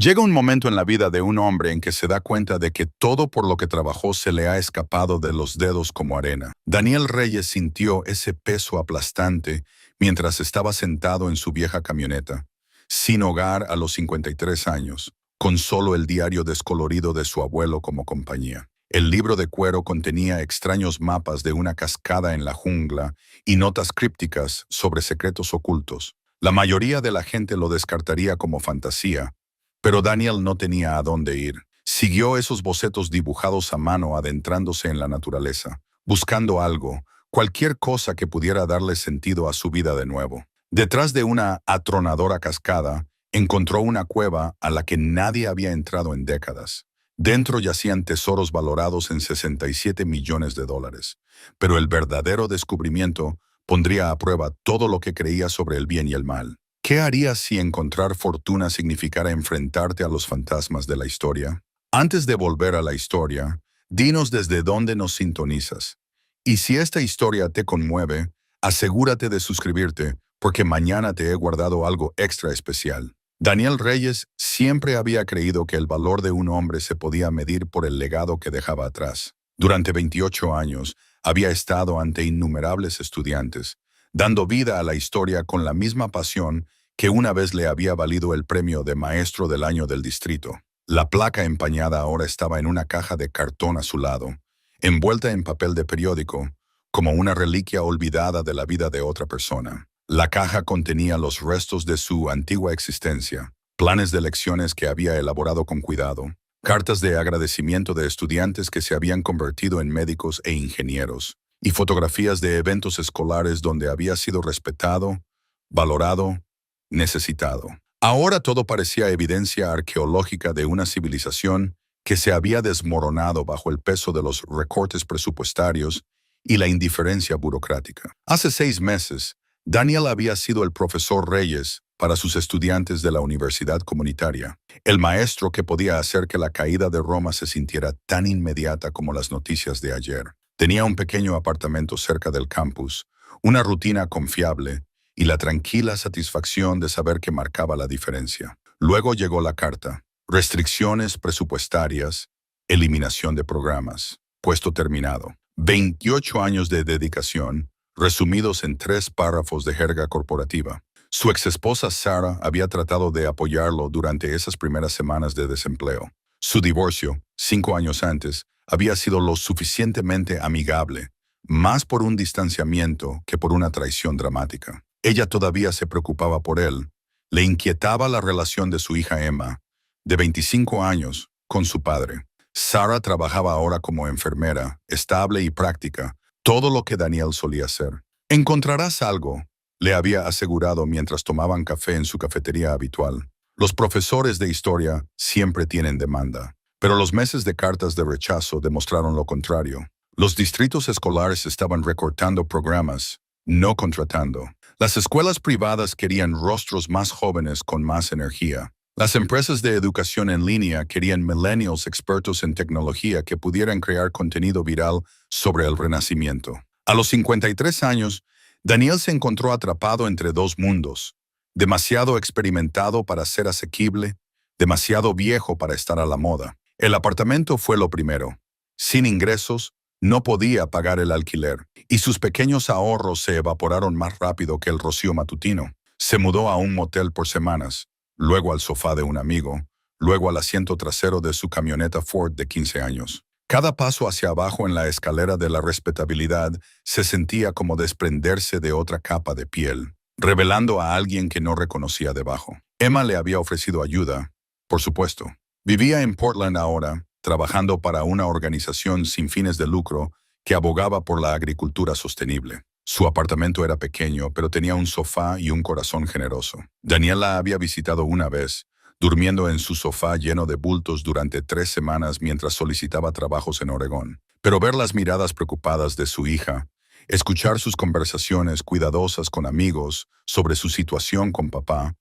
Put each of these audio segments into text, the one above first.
Llega un momento en la vida de un hombre en que se da cuenta de que todo por lo que trabajó se le ha escapado de los dedos como arena. Daniel Reyes sintió ese peso aplastante mientras estaba sentado en su vieja camioneta, sin hogar a los 53 años, con solo el diario descolorido de su abuelo como compañía. El libro de cuero contenía extraños mapas de una cascada en la jungla y notas crípticas sobre secretos ocultos. La mayoría de la gente lo descartaría como fantasía, pero Daniel no tenía a dónde ir. Siguió esos bocetos dibujados a mano adentrándose en la naturaleza, buscando algo, cualquier cosa que pudiera darle sentido a su vida de nuevo. Detrás de una atronadora cascada, encontró una cueva a la que nadie había entrado en décadas. Dentro yacían tesoros valorados en 67 millones de dólares. Pero el verdadero descubrimiento pondría a prueba todo lo que creía sobre el bien y el mal. ¿Qué harías si encontrar fortuna significara enfrentarte a los fantasmas de la historia? Antes de volver a la historia, dinos desde dónde nos sintonizas. Y si esta historia te conmueve, asegúrate de suscribirte, porque mañana te he guardado algo extra especial. Daniel Reyes siempre había creído que el valor de un hombre se podía medir por el legado que dejaba atrás. Durante 28 años, había estado ante innumerables estudiantes, dando vida a la historia con la misma pasión que una vez le había valido el premio de Maestro del Año del distrito. La placa empañada ahora estaba en una caja de cartón a su lado, envuelta en papel de periódico, como una reliquia olvidada de la vida de otra persona. La caja contenía los restos de su antigua existencia, planes de lecciones que había elaborado con cuidado, cartas de agradecimiento de estudiantes que se habían convertido en médicos e ingenieros, y fotografías de eventos escolares donde había sido respetado, valorado, necesitado. Ahora todo parecía evidencia arqueológica de una civilización que se había desmoronado bajo el peso de los recortes presupuestarios y la indiferencia burocrática. Hace 6 meses, Daniel había sido el profesor Reyes para sus estudiantes de la universidad comunitaria, el maestro que podía hacer que la caída de Roma se sintiera tan inmediata como las noticias de ayer. Tenía un pequeño apartamento cerca del campus, una rutina confiable y la tranquila satisfacción de saber que marcaba la diferencia. Luego llegó la carta: restricciones presupuestarias, eliminación de programas, puesto terminado. 28 años de dedicación, resumidos en 3 párrafos de jerga corporativa. Su exesposa Sarah había tratado de apoyarlo durante esas primeras semanas de desempleo. Su divorcio, 5 años antes, había sido lo suficientemente amigable, más por un distanciamiento que por una traición dramática. Ella todavía se preocupaba por él. Le inquietaba la relación de su hija Emma, de 25 años, con su padre. Sarah trabajaba ahora como enfermera, estable y práctica, todo lo que Daniel solía hacer. «Encontrarás algo», le había asegurado mientras tomaban café en su cafetería habitual. Los profesores de historia siempre tienen demanda, pero los meses de cartas de rechazo demostraron lo contrario. Los distritos escolares estaban recortando programas, no contratando. Las escuelas privadas querían rostros más jóvenes con más energía. Las empresas de educación en línea querían millennials expertos en tecnología que pudieran crear contenido viral sobre el renacimiento. A los 53 años, Daniel se encontró atrapado entre 2 mundos: demasiado experimentado para ser asequible, demasiado viejo para estar a la moda. El apartamento fue lo primero. Sin ingresos, no podía pagar el alquiler, y sus pequeños ahorros se evaporaron más rápido que el rocío matutino. Se mudó a un motel por semanas, luego al sofá de un amigo, luego al asiento trasero de su camioneta Ford de 15 años. Cada paso hacia abajo en la escalera de la respetabilidad se sentía como desprenderse de otra capa de piel, revelando a alguien que no reconocía debajo. Emma le había ofrecido ayuda, por supuesto. Vivía en Portland ahora, trabajando para una organización sin fines de lucro que abogaba por la agricultura sostenible. Su apartamento era pequeño, pero tenía un sofá y un corazón generoso. Daniel la había visitado una vez, durmiendo en su sofá lleno de bultos durante 3 semanas mientras solicitaba trabajos en Oregón. Pero ver las miradas preocupadas de su hija, escuchar sus conversaciones cuidadosas con amigos sobre su situación con papá,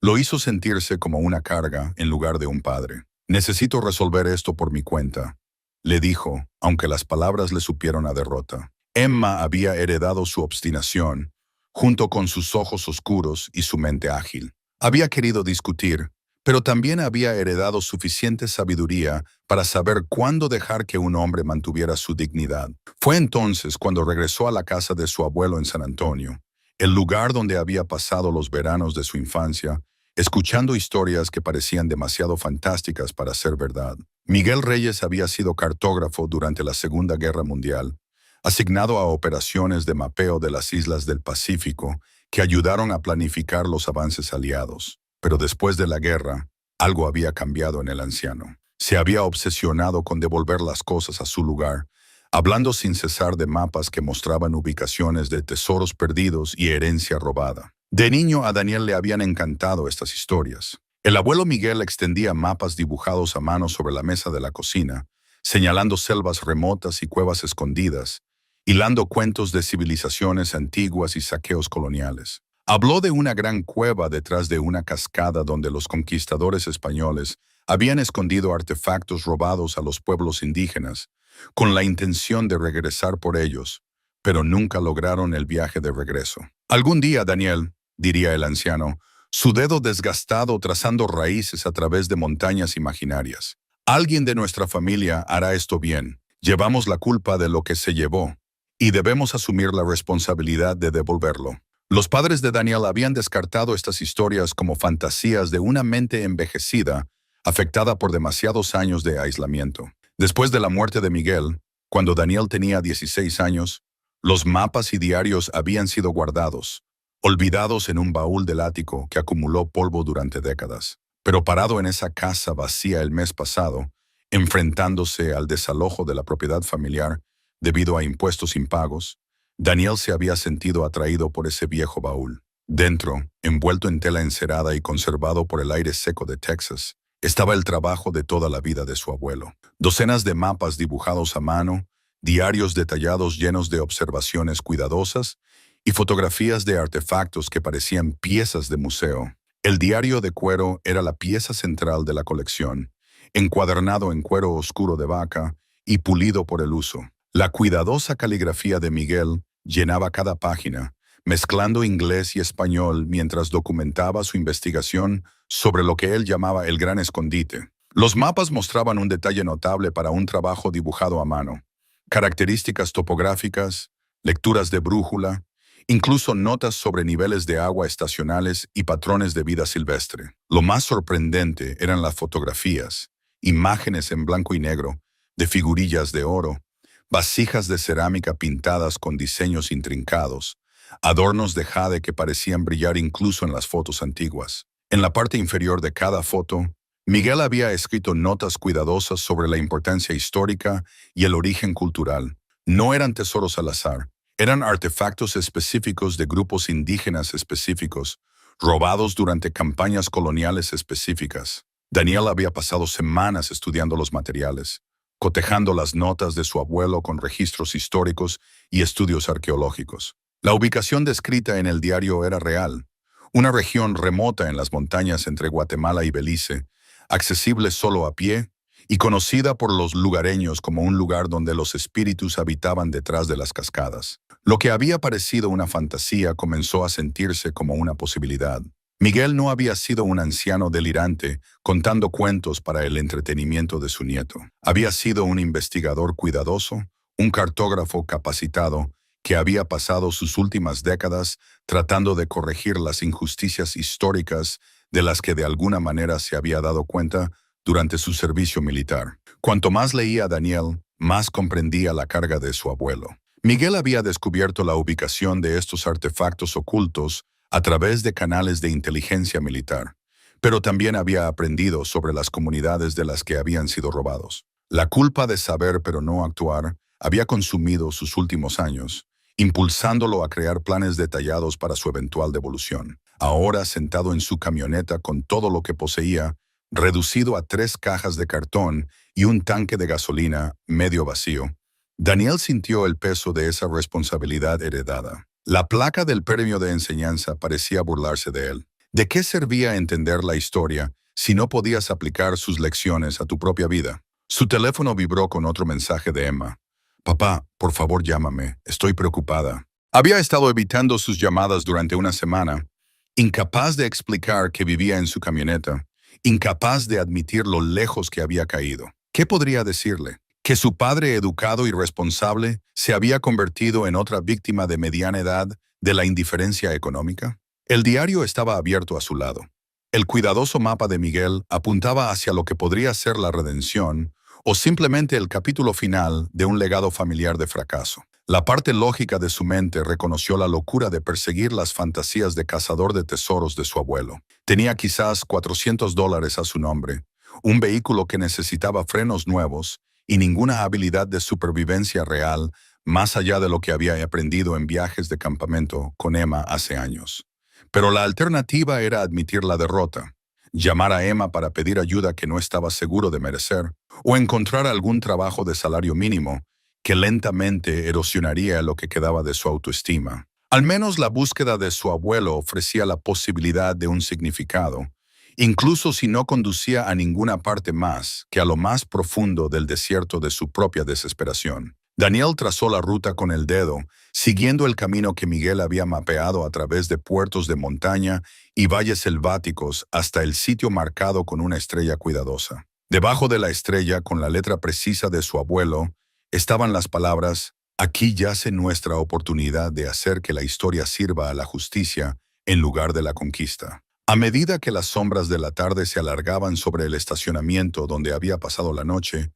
lo hizo sentirse como una carga en lugar de un padre. «Necesito resolver esto por mi cuenta», le dijo, aunque las palabras le supieron a derrota. Emma había heredado su obstinación, junto con sus ojos oscuros y su mente ágil. Había querido discutir, pero también había heredado suficiente sabiduría para saber cuándo dejar que un hombre mantuviera su dignidad. Fue entonces cuando regresó a la casa de su abuelo en San Antonio, el lugar donde había pasado los veranos de su infancia, escuchando historias que parecían demasiado fantásticas para ser verdad. Miguel Reyes había sido cartógrafo durante la Segunda Guerra Mundial, asignado a operaciones de mapeo de las islas del Pacífico que ayudaron a planificar los avances aliados. Pero después de la guerra, algo había cambiado en el anciano. Se había obsesionado con devolver las cosas a su lugar, hablando sin cesar de mapas que mostraban ubicaciones de tesoros perdidos y herencia robada. De niño a Daniel le habían encantado estas historias. El abuelo Miguel extendía mapas dibujados a mano sobre la mesa de la cocina, señalando selvas remotas y cuevas escondidas, hilando cuentos de civilizaciones antiguas y saqueos coloniales. Habló de una gran cueva detrás de una cascada donde los conquistadores españoles habían escondido artefactos robados a los pueblos indígenas, con la intención de regresar por ellos, pero nunca lograron el viaje de regreso. Algún día, Daniel, diría el anciano, su dedo desgastado trazando raíces a través de montañas imaginarias. Alguien de nuestra familia hará esto bien. Llevamos la culpa de lo que se llevó, y debemos asumir la responsabilidad de devolverlo. Los padres de Daniel habían descartado estas historias como fantasías de una mente envejecida, afectada por demasiados años de aislamiento. Después de la muerte de Miguel, cuando Daniel tenía 16 años, los mapas y diarios habían sido guardados, olvidados en un baúl del ático que acumuló polvo durante décadas. Pero parado en esa casa vacía el mes pasado, enfrentándose al desalojo de la propiedad familiar debido a impuestos impagos, Daniel se había sentido atraído por ese viejo baúl. Dentro, envuelto en tela encerada y conservado por el aire seco de Texas, estaba el trabajo de toda la vida de su abuelo. Docenas de mapas dibujados a mano, diarios detallados llenos de observaciones cuidadosas y fotografías de artefactos que parecían piezas de museo. El diario de cuero era la pieza central de la colección, encuadernado en cuero oscuro de vaca y pulido por el uso. La cuidadosa caligrafía de Miguel llenaba cada página, mezclando inglés y español mientras documentaba su investigación sobre lo que él llamaba el Gran Escondite. Los mapas mostraban un detalle notable para un trabajo dibujado a mano: características topográficas, lecturas de brújula, incluso notas sobre niveles de agua estacionales y patrones de vida silvestre. Lo más sorprendente eran las fotografías, imágenes en blanco y negro, de figurillas de oro, vasijas de cerámica pintadas con diseños intrincados, adornos de jade que parecían brillar incluso en las fotos antiguas. En la parte inferior de cada foto, Miguel había escrito notas cuidadosas sobre la importancia histórica y el origen cultural. No eran tesoros al azar, eran artefactos específicos de grupos indígenas específicos, robados durante campañas coloniales específicas. Daniel había pasado semanas estudiando los materiales, cotejando las notas de su abuelo con registros históricos y estudios arqueológicos. La ubicación descrita en el diario era real, una región remota en las montañas entre Guatemala y Belice, accesible solo a pie y conocida por los lugareños como un lugar donde los espíritus habitaban detrás de las cascadas. Lo que había parecido una fantasía comenzó a sentirse como una posibilidad. Miguel no había sido un anciano delirante contando cuentos para el entretenimiento de su nieto. Había sido un investigador cuidadoso, un cartógrafo capacitado que había pasado sus últimas décadas tratando de corregir las injusticias históricas de las que de alguna manera se había dado cuenta durante su servicio militar. Cuanto más leía Daniel, más comprendía la carga de su abuelo. Miguel había descubierto la ubicación de estos artefactos ocultos a través de canales de inteligencia militar, pero también había aprendido sobre las comunidades de las que habían sido robados. La culpa de saber pero no actuar había consumido sus últimos años, impulsándolo a crear planes detallados para su eventual devolución. Ahora, sentado en su camioneta con todo lo que poseía, reducido a 3 cajas de cartón y un tanque de gasolina medio vacío, Daniel sintió el peso de esa responsabilidad heredada. La placa del premio de enseñanza parecía burlarse de él. ¿De qué servía entender la historia si no podías aplicar sus lecciones a tu propia vida? Su teléfono vibró con otro mensaje de Emma. «Papá, por favor llámame, estoy preocupada». Había estado evitando sus llamadas durante una semana, incapaz de explicar que vivía en su camioneta incapaz de admitir lo lejos que había caído. ¿Qué podría decirle? ¿Que su padre educado y responsable se había convertido en otra víctima de mediana edad de la indiferencia económica? El diario estaba abierto a su lado. El cuidadoso mapa de Miguel apuntaba hacia lo que podría ser la redención o simplemente el capítulo final de un legado familiar de fracaso. La parte lógica de su mente reconoció la locura de perseguir las fantasías de cazador de tesoros de su abuelo. Tenía quizás $400 a su nombre, un vehículo que necesitaba frenos nuevos y ninguna habilidad de supervivencia real más allá de lo que había aprendido en viajes de campamento con Emma hace años. Pero la alternativa era admitir la derrota, llamar a Emma para pedir ayuda que no estaba seguro de merecer, o encontrar algún trabajo de salario mínimo que lentamente erosionaría lo que quedaba de su autoestima. Al menos la búsqueda de su abuelo ofrecía la posibilidad de un significado, incluso si no conducía a ninguna parte más que a lo más profundo del desierto de su propia desesperación. Daniel trazó la ruta con el dedo, siguiendo el camino que Miguel había mapeado a través de puertos de montaña y valles selváticos hasta el sitio marcado con una estrella cuidadosa. Debajo de la estrella, con la letra precisa de su abuelo, estaban las palabras: «Aquí yace nuestra oportunidad de hacer que la historia sirva a la justicia en lugar de la conquista». A medida que las sombras de la tarde se alargaban sobre el estacionamiento donde había pasado la noche,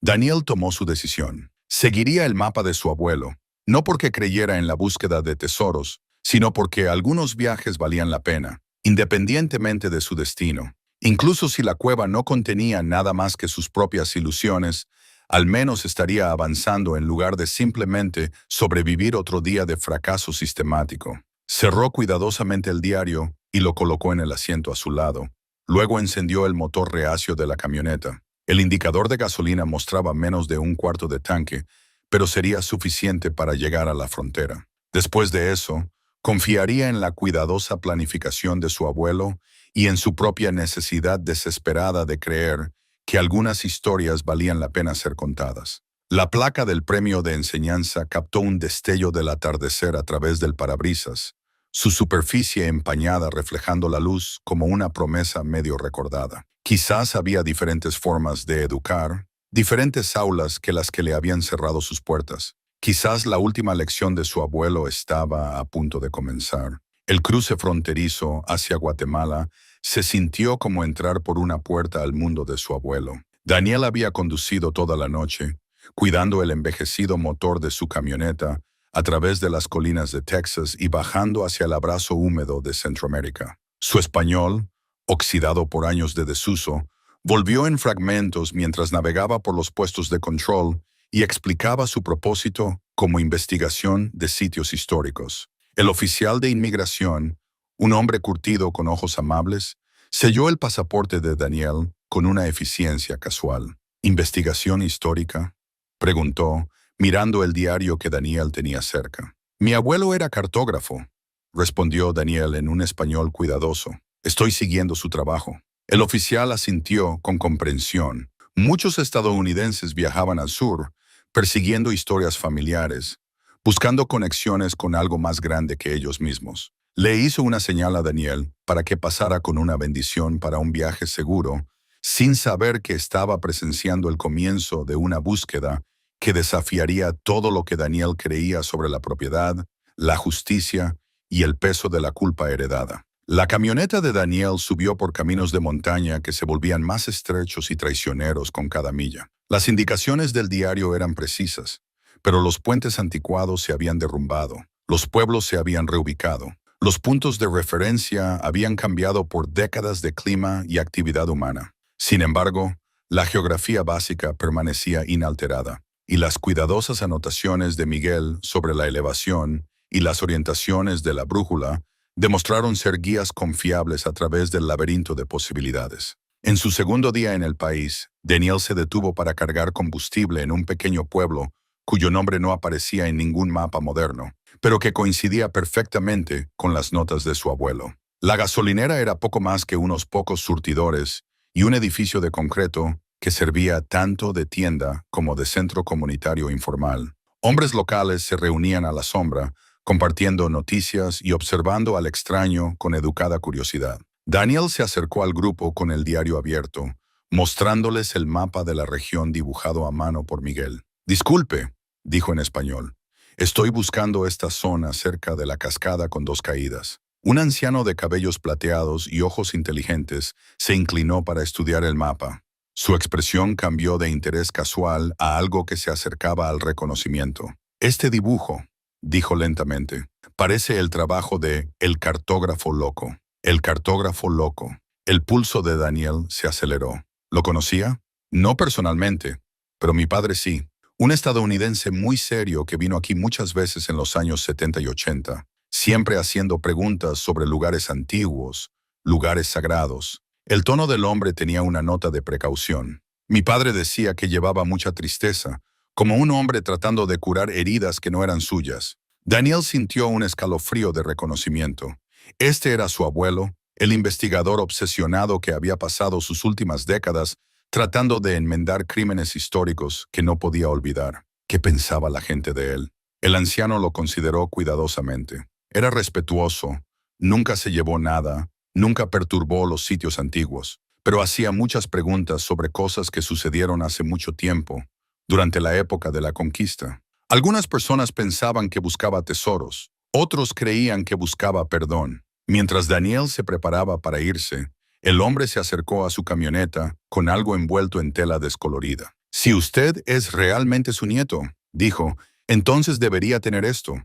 Daniel tomó su decisión. Seguiría el mapa de su abuelo, no porque creyera en la búsqueda de tesoros, sino porque algunos viajes valían la pena, independientemente de su destino. Incluso si la cueva no contenía nada más que sus propias ilusiones, al menos estaría avanzando en lugar de simplemente sobrevivir otro día de fracaso sistemático. Cerró cuidadosamente el diario y lo colocó en el asiento a su lado. Luego encendió el motor reacio de la camioneta. El indicador de gasolina mostraba menos de un cuarto de tanque, pero sería suficiente para llegar a la frontera. Después de eso, confiaría en la cuidadosa planificación de su abuelo y en su propia necesidad desesperada de creer que algunas historias valían la pena ser contadas. La placa del premio de enseñanza captó un destello del atardecer a través del parabrisas, su superficie empañada reflejando la luz como una promesa medio recordada. Quizás había diferentes formas de educar, diferentes aulas que las que le habían cerrado sus puertas. Quizás la última lección de su abuelo estaba a punto de comenzar. El cruce fronterizo hacia Guatemala se sintió como entrar por una puerta al mundo de su abuelo. Daniel había conducido toda la noche, cuidando el envejecido motor de su camioneta a través de las colinas de Texas y bajando hacia el abrazo húmedo de Centroamérica. Su español, oxidado por años de desuso, volvió en fragmentos mientras navegaba por los puestos de control y explicaba su propósito como investigación de sitios históricos. El oficial de inmigración, un hombre curtido con ojos amables, selló el pasaporte de Daniel con una eficiencia casual. ¿Investigación histórica?, preguntó, mirando el diario que Daniel tenía cerca. «Mi abuelo era cartógrafo», respondió Daniel en un español cuidadoso. «Estoy siguiendo su trabajo». El oficial asintió con comprensión. Muchos estadounidenses viajaban al sur, persiguiendo historias familiares, buscando conexiones con algo más grande que ellos mismos. Le hizo una señal a Daniel para que pasara con una bendición para un viaje seguro, sin saber que estaba presenciando el comienzo de una búsqueda que desafiaría todo lo que Daniel creía sobre la propiedad, la justicia y el peso de la culpa heredada. La camioneta de Daniel subió por caminos de montaña que se volvían más estrechos y traicioneros con cada milla. Las indicaciones del diario eran precisas, pero los puentes anticuados se habían derrumbado, los pueblos se habían reubicado, los puntos de referencia habían cambiado por décadas de clima y actividad humana. Sin embargo, la geografía básica permanecía inalterada, y las cuidadosas anotaciones de Miguel sobre la elevación y las orientaciones de la brújula demostraron ser guías confiables a través del laberinto de posibilidades. En su segundo día en el país, Daniel se detuvo para cargar combustible en un pequeño pueblo cuyo nombre no aparecía en ningún mapa moderno, pero que coincidía perfectamente con las notas de su abuelo. La gasolinera era poco más que unos pocos surtidores y un edificio de concreto que servía tanto de tienda como de centro comunitario informal. Hombres locales se reunían a la sombra, compartiendo noticias y observando al extraño con educada curiosidad. Daniel se acercó al grupo con el diario abierto, mostrándoles el mapa de la región dibujado a mano por Miguel. Disculpe, dijo en español. Estoy buscando esta zona cerca de la cascada con dos caídas. Un anciano de cabellos plateados y ojos inteligentes se inclinó para estudiar el mapa. Su expresión cambió de interés casual a algo que se acercaba al reconocimiento. Este dibujo, dijo lentamente, parece el trabajo de El cartógrafo loco. El cartógrafo loco. El pulso de Daniel se aceleró. ¿Lo conocía? No personalmente, pero mi padre sí. Un estadounidense muy serio que vino aquí muchas veces en los años 70 y 80, siempre haciendo preguntas sobre lugares antiguos, lugares sagrados. El tono del hombre tenía una nota de precaución. Mi padre decía que llevaba mucha tristeza, como un hombre tratando de curar heridas que no eran suyas. Daniel sintió un escalofrío de reconocimiento. Este era su abuelo, el investigador obsesionado que había pasado sus últimas décadas tratando de enmendar crímenes históricos que no podía olvidar. ¿Qué pensaba la gente de él? El anciano lo consideró cuidadosamente. Era respetuoso, nunca se llevó nada, nunca perturbó los sitios antiguos, pero hacía muchas preguntas sobre cosas que sucedieron hace mucho tiempo, durante la época de la conquista. Algunas personas pensaban que buscaba tesoros, otros creían que buscaba perdón. Mientras Daniel se preparaba para irse, el hombre se acercó a su camioneta con algo envuelto en tela descolorida. Si usted es realmente su nieto, dijo, entonces debería tener esto.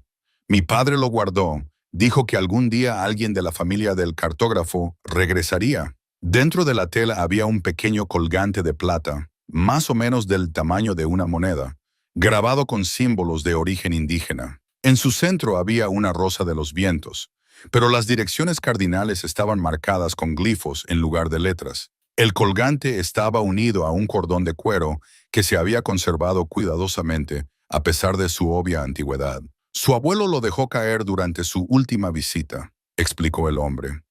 Mi padre lo guardó. Dijo que algún día alguien de la familia del cartógrafo regresaría. Dentro de la tela había un pequeño colgante de plata, más o menos del tamaño de una moneda, grabado con símbolos de origen indígena. En su centro había una rosa de los vientos, pero las direcciones cardinales estaban marcadas con glifos en lugar de letras. El colgante estaba unido a un cordón de cuero que se había conservado cuidadosamente a pesar de su obvia antigüedad. Su abuelo lo dejó caer durante su última visita, explicó el hombre.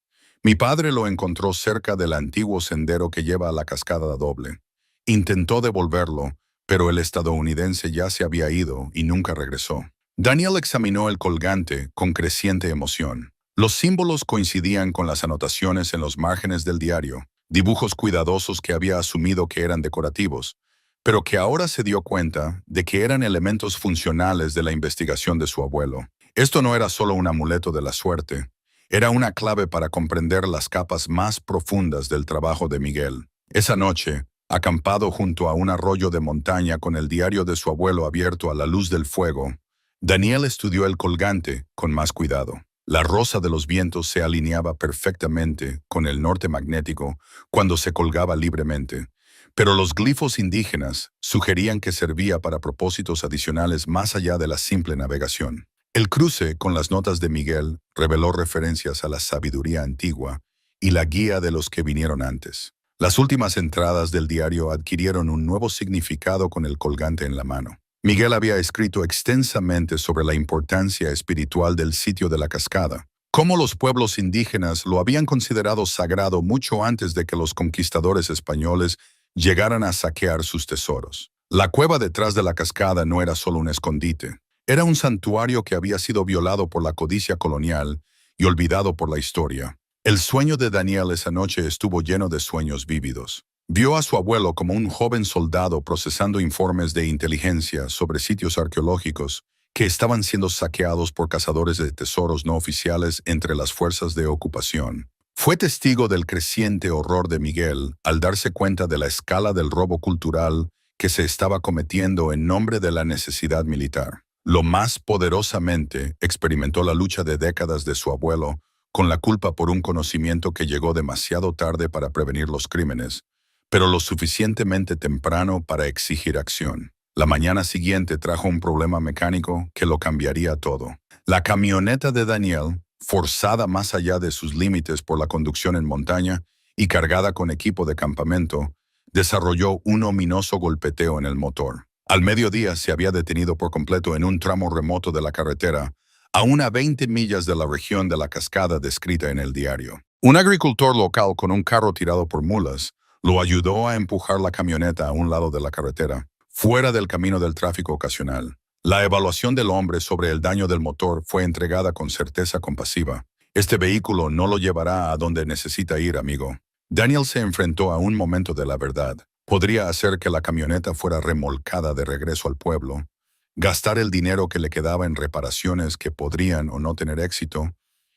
Mi padre lo encontró cerca del antiguo sendero que lleva a la cascada doble. Intentó devolverlo, pero el estadounidense ya se había ido y nunca regresó. Daniel examinó el colgante con creciente emoción. Los símbolos coincidían con las anotaciones en los márgenes del diario, dibujos cuidadosos que había asumido que eran decorativos, pero que ahora se dio cuenta de que eran elementos funcionales de la investigación de su abuelo. Esto no era solo un amuleto de la suerte, era una clave para comprender las capas más profundas del trabajo de Miguel. Esa noche, acampado junto a un arroyo de montaña con el diario de su abuelo abierto a la luz del fuego, Daniel estudió el colgante con más cuidado. La rosa de los vientos se alineaba perfectamente con el norte magnético cuando se colgaba libremente, pero los glifos indígenas sugerían que servía para propósitos adicionales más allá de la simple navegación. El cruce con las notas de Miguel reveló referencias a la sabiduría antigua y la guía de los que vinieron antes. Las últimas entradas del diario adquirieron un nuevo significado con el colgante en la mano. Miguel había escrito extensamente sobre la importancia espiritual del sitio de la cascada, cómo los pueblos indígenas lo habían considerado sagrado mucho antes de que los conquistadores españoles llegaran a saquear sus tesoros. La cueva detrás de la cascada no era solo un escondite, era un santuario que había sido violado por la codicia colonial y olvidado por la historia. El sueño de Daniel esa noche estuvo lleno de sueños vívidos. Vio a su abuelo como un joven soldado procesando informes de inteligencia sobre sitios arqueológicos que estaban siendo saqueados por cazadores de tesoros no oficiales entre las fuerzas de ocupación. Fue testigo del creciente horror de Miguel al darse cuenta de la escala del robo cultural que se estaba cometiendo en nombre de la necesidad militar. Lo más poderosamente experimentó la lucha de décadas de su abuelo con la culpa por un conocimiento que llegó demasiado tarde para prevenir los crímenes, pero lo suficientemente temprano para exigir acción. La mañana siguiente trajo un problema mecánico que lo cambiaría todo. La camioneta de Daniel, forzada más allá de sus límites por la conducción en montaña y cargada con equipo de campamento, desarrolló un ominoso golpeteo en el motor. Al mediodía se había detenido por completo en un tramo remoto de la carretera, a unas 20 millas de la región de la cascada descrita en el diario. Un agricultor local con un carro tirado por mulas lo ayudó a empujar la camioneta a un lado de la carretera, fuera del camino del tráfico ocasional. La evaluación del hombre sobre el daño del motor fue entregada con certeza compasiva. Este vehículo no lo llevará a donde necesita ir, amigo. Daniel se enfrentó a un momento de la verdad. Podría hacer que la camioneta fuera remolcada de regreso al pueblo, gastar el dinero que le quedaba en reparaciones que podrían o no tener éxito,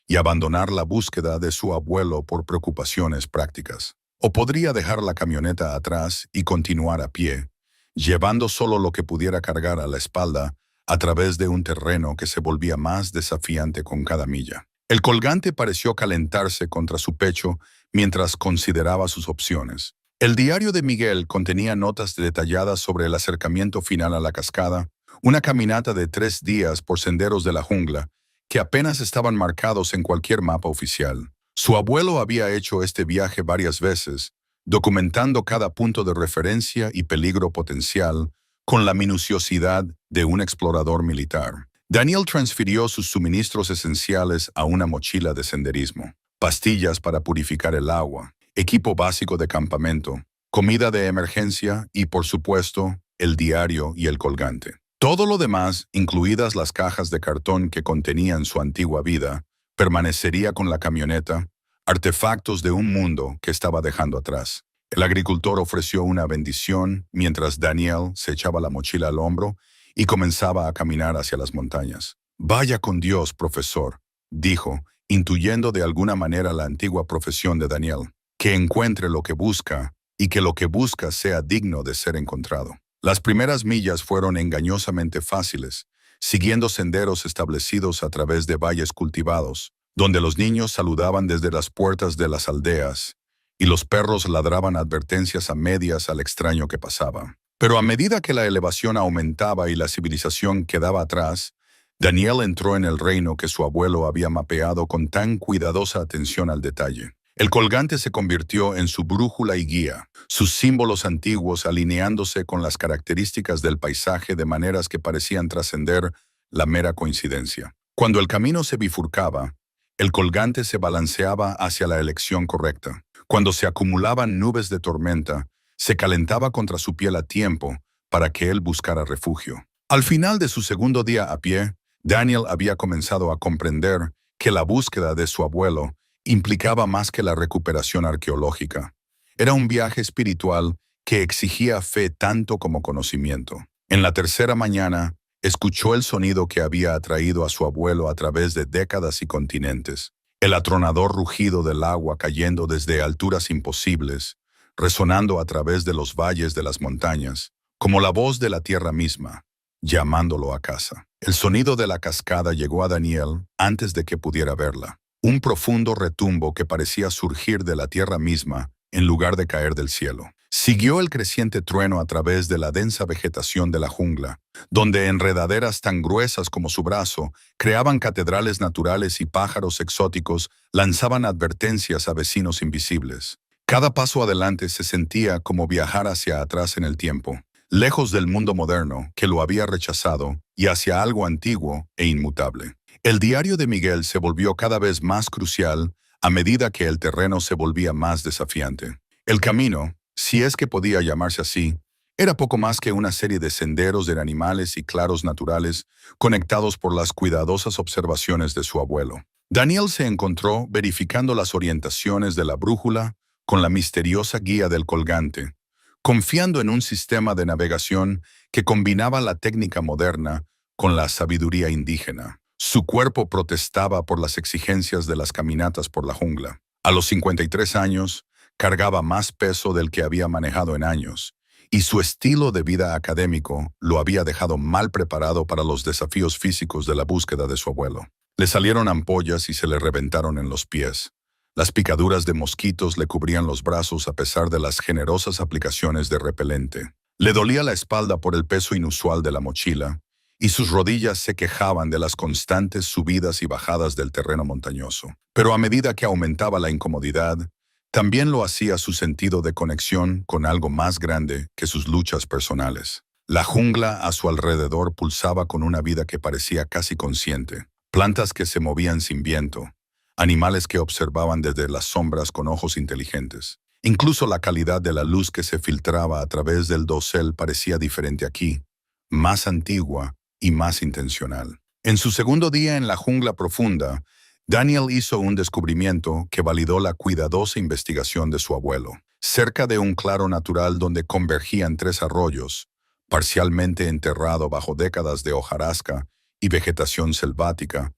y abandonar la búsqueda de su abuelo por preocupaciones prácticas. O podría dejar la camioneta atrás y continuar a pie, llevando solo lo que pudiera cargar a la espalda a través de un terreno que se volvía más desafiante con cada milla. El colgante pareció calentarse contra su pecho mientras consideraba sus opciones. El diario de Miguel contenía notas detalladas sobre el acercamiento final a la cascada, una caminata de 3 días por senderos de la jungla, que apenas estaban marcados en cualquier mapa oficial. Su abuelo había hecho este viaje varias veces, documentando cada punto de referencia y peligro potencial con la minuciosidad de un explorador militar. Daniel transfirió sus suministros esenciales a una mochila de senderismo, pastillas para purificar el agua, equipo básico de campamento, comida de emergencia y, por supuesto, el diario y el colgante. Todo lo demás, incluidas las cajas de cartón que contenían su antigua vida, permanecería con la camioneta, artefactos de un mundo que estaba dejando atrás. El agricultor ofreció una bendición mientras Daniel se echaba la mochila al hombro y comenzaba a caminar hacia las montañas. «Vaya con Dios, profesor», dijo, intuyendo de alguna manera la antigua profesión de Daniel, «que encuentre lo que busca y que lo que busca sea digno de ser encontrado». Las primeras millas fueron engañosamente fáciles, siguiendo senderos establecidos a través de valles cultivados, donde los niños saludaban desde las puertas de las aldeas y los perros ladraban advertencias a medias al extraño que pasaba. Pero a medida que la elevación aumentaba y la civilización quedaba atrás, Daniel entró en el reino que su abuelo había mapeado con tan cuidadosa atención al detalle. El colgante se convirtió en su brújula y guía, sus símbolos antiguos alineándose con las características del paisaje de maneras que parecían trascender la mera coincidencia. Cuando el camino se bifurcaba, el colgante se balanceaba hacia la elección correcta. Cuando se acumulaban nubes de tormenta, se calentaba contra su piel a tiempo para que él buscara refugio. Al final de su segundo día a pie, Daniel había comenzado a comprender que la búsqueda de su abuelo implicaba más que la recuperación arqueológica. Era un viaje espiritual que exigía fe tanto como conocimiento. En la tercera mañana, escuchó el sonido que había atraído a su abuelo a través de décadas y continentes. El atronador rugido del agua cayendo desde alturas imposibles, resonando a través de los valles de las montañas, como la voz de la tierra misma, llamándolo a casa. El sonido de la cascada llegó a Daniel antes de que pudiera verla. Un profundo retumbo que parecía surgir de la tierra misma en lugar de caer del cielo. Siguió el creciente trueno a través de la densa vegetación de la jungla, donde enredaderas tan gruesas como su brazo creaban catedrales naturales y pájaros exóticos lanzaban advertencias a vecinos invisibles. Cada paso adelante se sentía como viajar hacia atrás en el tiempo, lejos del mundo moderno que lo había rechazado y hacia algo antiguo e inmutable. El diario de Miguel se volvió cada vez más crucial a medida que el terreno se volvía más desafiante. El camino, si es que podía llamarse así, era poco más que una serie de senderos de animales y claros naturales conectados por las cuidadosas observaciones de su abuelo. Daniel se encontró verificando las orientaciones de la brújula con la misteriosa guía del colgante, confiando en un sistema de navegación que combinaba la técnica moderna con la sabiduría indígena. Su cuerpo protestaba por las exigencias de las caminatas por la jungla. A los 53 años, cargaba más peso del que había manejado en años, y su estilo de vida académico lo había dejado mal preparado para los desafíos físicos de la búsqueda de su abuelo. Le salieron ampollas y se le reventaron en los pies. Las picaduras de mosquitos le cubrían los brazos a pesar de las generosas aplicaciones de repelente. Le dolía la espalda por el peso inusual de la mochila, y sus rodillas se quejaban de las constantes subidas y bajadas del terreno montañoso. Pero a medida que aumentaba la incomodidad, también lo hacía su sentido de conexión con algo más grande que sus luchas personales. La jungla a su alrededor pulsaba con una vida que parecía casi consciente. Plantas que se movían sin viento, animales que observaban desde las sombras con ojos inteligentes. Incluso la calidad de la luz que se filtraba a través del dosel parecía diferente aquí, más antigua y más intencional. En su segundo día en la jungla profunda, Daniel hizo un descubrimiento que validó la cuidadosa investigación de su abuelo. Cerca de un claro natural donde convergían tres arroyos, parcialmente enterrado bajo décadas de hojarasca y vegetación selvática,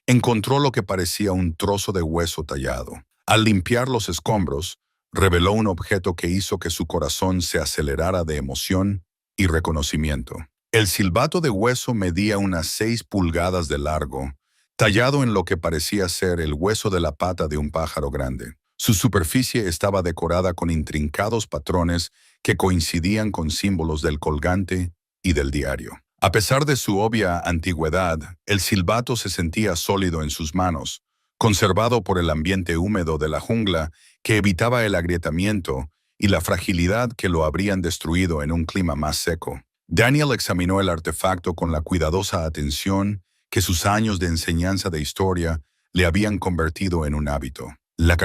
encontró lo que parecía un trozo de hueso tallado. Al limpiar los escombros, reveló un objeto que hizo que su corazón se acelerara de emoción y reconocimiento. El silbato de hueso medía unas 6 pulgadas de largo, tallado en lo que parecía ser el hueso de la pata de un pájaro grande. Su superficie estaba decorada con intrincados patrones que coincidían con símbolos del colgante y del diario. A pesar de su obvia antigüedad, el silbato se sentía sólido en sus manos, conservado por el ambiente húmedo de la jungla que evitaba el agrietamiento y la fragilidad que lo habrían destruido en un clima más seco. Daniel examinó el artefacto con la cuidadosa atención que sus años de enseñanza de historia le habían convertido en un hábito. La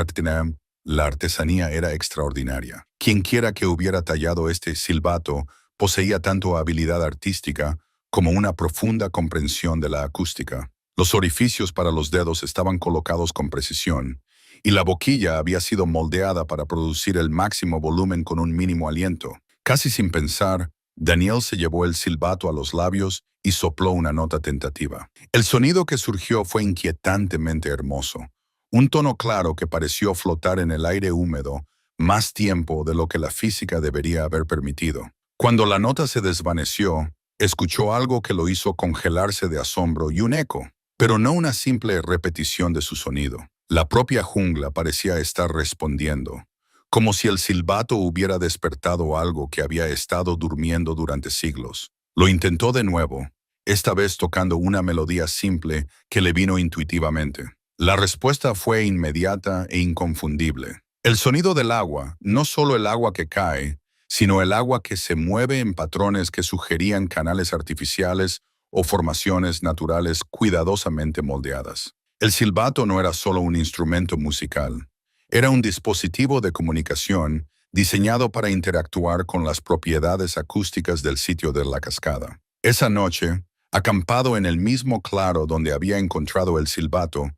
artesanía era extraordinaria. Quienquiera que hubiera tallado este silbato poseía tanto habilidad artística como una profunda comprensión de la acústica. Los orificios para los dedos estaban colocados con precisión, y la boquilla había sido moldeada para producir el máximo volumen con un mínimo aliento. Casi sin pensar, Daniel se llevó el silbato a los labios y sopló una nota tentativa. El sonido que surgió fue inquietantemente hermoso, un tono claro que pareció flotar en el aire húmedo más tiempo de lo que la física debería haber permitido. Cuando la nota se desvaneció, escuchó algo que lo hizo congelarse de asombro y un eco, pero no una simple repetición de su sonido. La propia jungla parecía estar respondiendo, como si el silbato hubiera despertado algo que había estado durmiendo durante siglos. Lo intentó de nuevo, esta vez tocando una melodía simple que le vino intuitivamente. La respuesta fue inmediata e inconfundible. El sonido del agua, no solo el agua que cae, sino el agua que se mueve en patrones que sugerían canales artificiales o formaciones naturales cuidadosamente moldeadas. El silbato no era solo un instrumento musical, era un dispositivo de comunicación diseñado para interactuar con las propiedades acústicas del sitio de la cascada. Esa noche, acampado en el mismo claro donde había encontrado el silbato,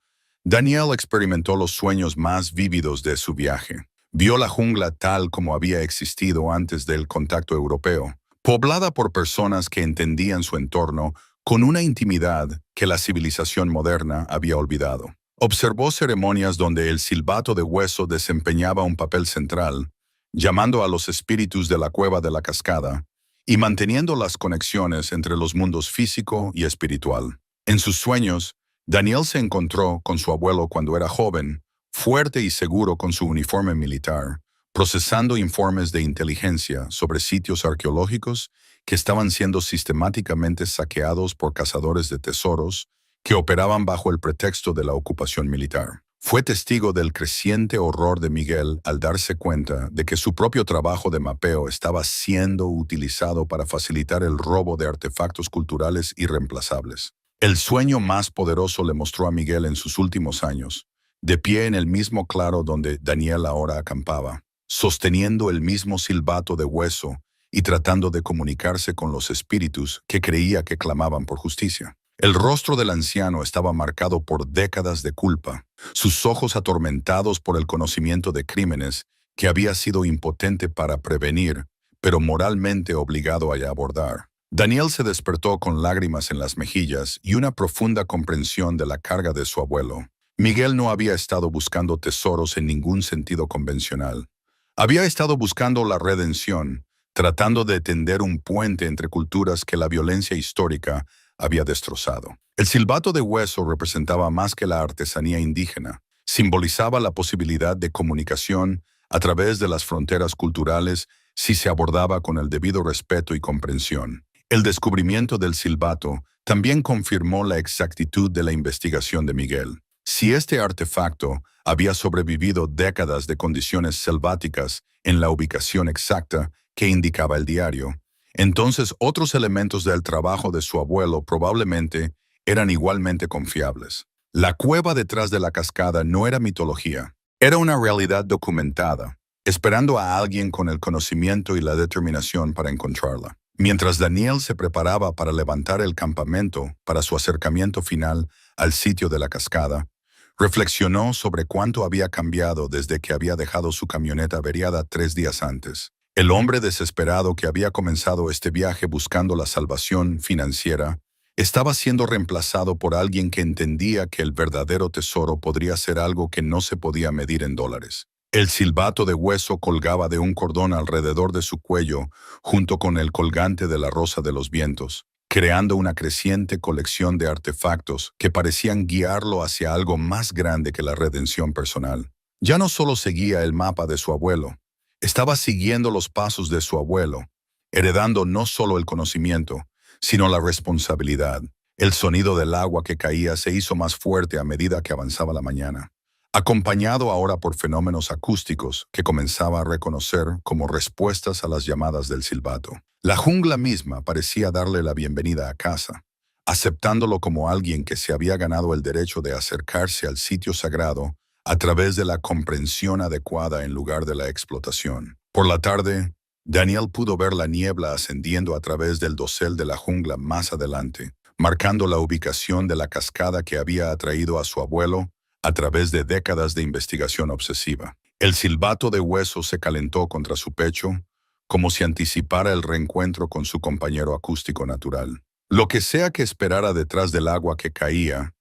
Daniel experimentó los sueños más vívidos de su viaje. Vio la jungla tal como había existido antes del contacto europeo, poblada por personas que entendían su entorno con una intimidad que la civilización moderna había olvidado. Observó ceremonias donde el silbato de hueso desempeñaba un papel central, llamando a los espíritus de la cueva de la cascada y manteniendo las conexiones entre los mundos físico y espiritual. En sus sueños, Daniel se encontró con su abuelo cuando era joven, fuerte y seguro con su uniforme militar, procesando informes de inteligencia sobre sitios arqueológicos que estaban siendo sistemáticamente saqueados por cazadores de tesoros que operaban bajo el pretexto de la ocupación militar. Fue testigo del creciente horror de Miguel al darse cuenta de que su propio trabajo de mapeo estaba siendo utilizado para facilitar el robo de artefactos culturales irreemplazables. El sueño más poderoso le mostró a Miguel en sus últimos años, de pie en el mismo claro donde Daniel ahora acampaba, sosteniendo el mismo silbato de hueso y tratando de comunicarse con los espíritus que creía que clamaban por justicia. El rostro del anciano estaba marcado por décadas de culpa, sus ojos atormentados por el conocimiento de crímenes que había sido impotente para prevenir, pero moralmente obligado a abordar. Daniel se despertó con lágrimas en las mejillas y una profunda comprensión de la carga de su abuelo. Miguel no había estado buscando tesoros en ningún sentido convencional. Había estado buscando la redención, tratando de tender un puente entre culturas que la violencia histórica había destrozado. El silbato de hueso representaba más que la artesanía indígena. Simbolizaba la posibilidad de comunicación a través de las fronteras culturales si se abordaba con el debido respeto y comprensión. El descubrimiento del silbato también confirmó la exactitud de la investigación de Miguel. Si este artefacto había sobrevivido décadas de condiciones selváticas en la ubicación exacta que indicaba el diario, entonces otros elementos del trabajo de su abuelo probablemente eran igualmente confiables. La cueva detrás de la cascada no era mitología, era una realidad documentada, esperando a alguien con el conocimiento y la determinación para encontrarla. Mientras Daniel se preparaba para levantar el campamento para su acercamiento final al sitio de la cascada, Reflexionó sobre cuánto había cambiado desde que había dejado su camioneta averiada 3 días antes. El hombre desesperado que había comenzado este viaje buscando la salvación financiera estaba siendo reemplazado por alguien que entendía que el verdadero tesoro podría ser algo que no se podía medir en dólares. El silbato de hueso colgaba de un cordón alrededor de su cuello junto con el colgante de la rosa de los vientos, creando una creciente colección de artefactos que parecían guiarlo hacia algo más grande que la redención personal. Ya no solo seguía el mapa de su abuelo, estaba siguiendo los pasos de su abuelo, heredando no solo el conocimiento, sino la responsabilidad. El sonido del agua que caía se hizo más fuerte a medida que avanzaba la mañana, acompañado ahora por fenómenos acústicos que comenzaba a reconocer como respuestas a las llamadas del silbato. La jungla misma parecía darle la bienvenida a casa, aceptándolo como alguien que se había ganado el derecho de acercarse al sitio sagrado a través de la comprensión adecuada en lugar de la explotación. Por la tarde, Daniel pudo ver la niebla ascendiendo a través del dosel de la jungla más adelante, marcando la ubicación de la cascada que había atraído a su abuelo a través de décadas de investigación obsesiva. El silbato de hueso se calentó contra su pecho, como si anticipara el reencuentro con su compañero acústico natural. Lo que sea que esperara detrás del agua que caía,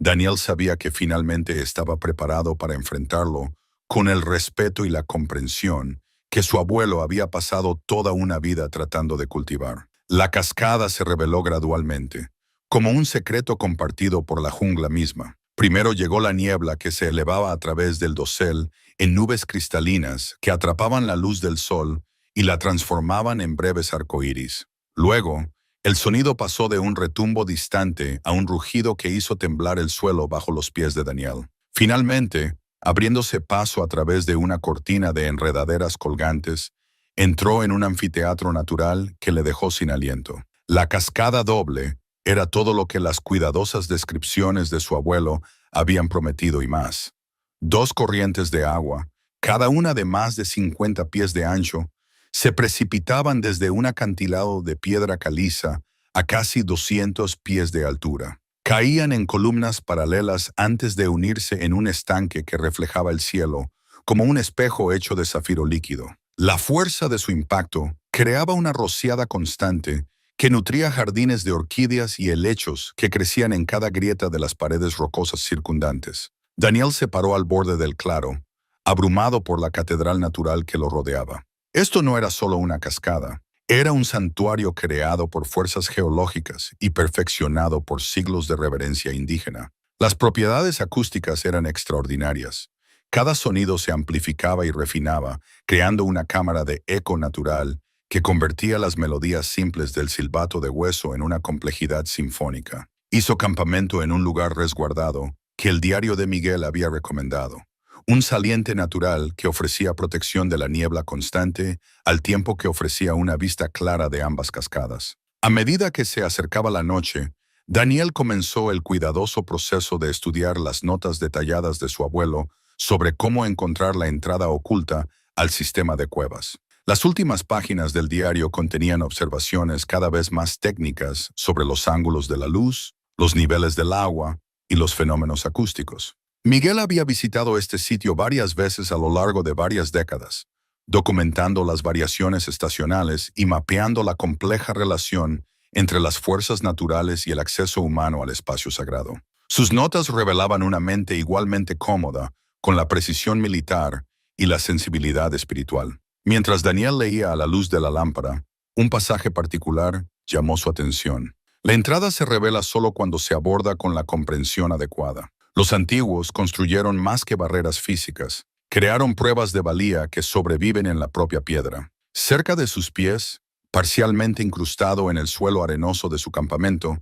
Daniel sabía que finalmente estaba preparado para enfrentarlo con el respeto y la comprensión que su abuelo había pasado toda una vida tratando de cultivar. La cascada se reveló gradualmente, como un secreto compartido por la jungla misma. Primero llegó la niebla que se elevaba a través del dosel en nubes cristalinas que atrapaban la luz del sol y la transformaban en breves arcoíris. Luego, el sonido pasó de un retumbo distante a un rugido que hizo temblar el suelo bajo los pies de Daniel. Finalmente, abriéndose paso a través de una cortina de enredaderas colgantes, entró en un anfiteatro natural que le dejó sin aliento. La cascada doble era todo lo que las cuidadosas descripciones de su abuelo habían prometido y más. 2 corrientes de agua, cada una de más de 50 pies de ancho, se precipitaban desde un acantilado de piedra caliza a casi 200 pies de altura. Caían en columnas paralelas antes de unirse en un estanque que reflejaba el cielo, como un espejo hecho de zafiro líquido. La fuerza de su impacto creaba una rociada constante que nutría jardines de orquídeas y helechos que crecían en cada grieta de las paredes rocosas circundantes. Daniel se paró al borde del claro, abrumado por la catedral natural que lo rodeaba. Esto no era solo una cascada, era un santuario creado por fuerzas geológicas y perfeccionado por siglos de reverencia indígena. Las propiedades acústicas eran extraordinarias. Cada sonido se amplificaba y refinaba, creando una cámara de eco natural que convertía las melodías simples del silbato de hueso en una complejidad sinfónica. Hizo campamento en un lugar resguardado que el diario de Miguel había recomendado, un saliente natural que ofrecía protección de la niebla constante al tiempo que ofrecía una vista clara de ambas cascadas. A medida que se acercaba la noche, Daniel comenzó el cuidadoso proceso de estudiar las notas detalladas de su abuelo sobre cómo encontrar la entrada oculta al sistema de cuevas. Las últimas páginas del diario contenían observaciones cada vez más técnicas sobre los ángulos de la luz, los niveles del agua y los fenómenos acústicos. Miguel había visitado este sitio varias veces a lo largo de varias décadas, documentando las variaciones estacionales y mapeando la compleja relación entre las fuerzas naturales y el acceso humano al espacio sagrado. Sus notas revelaban una mente igualmente cómoda con la precisión militar y la sensibilidad espiritual. Mientras Daniel leía a la luz de la lámpara, un pasaje particular llamó su atención. La entrada se revela solo cuando se aborda con la comprensión adecuada. Los antiguos construyeron más que barreras físicas, crearon pruebas de valía que sobreviven en la propia piedra. Cerca de sus pies, parcialmente incrustado en el suelo arenoso de su campamento,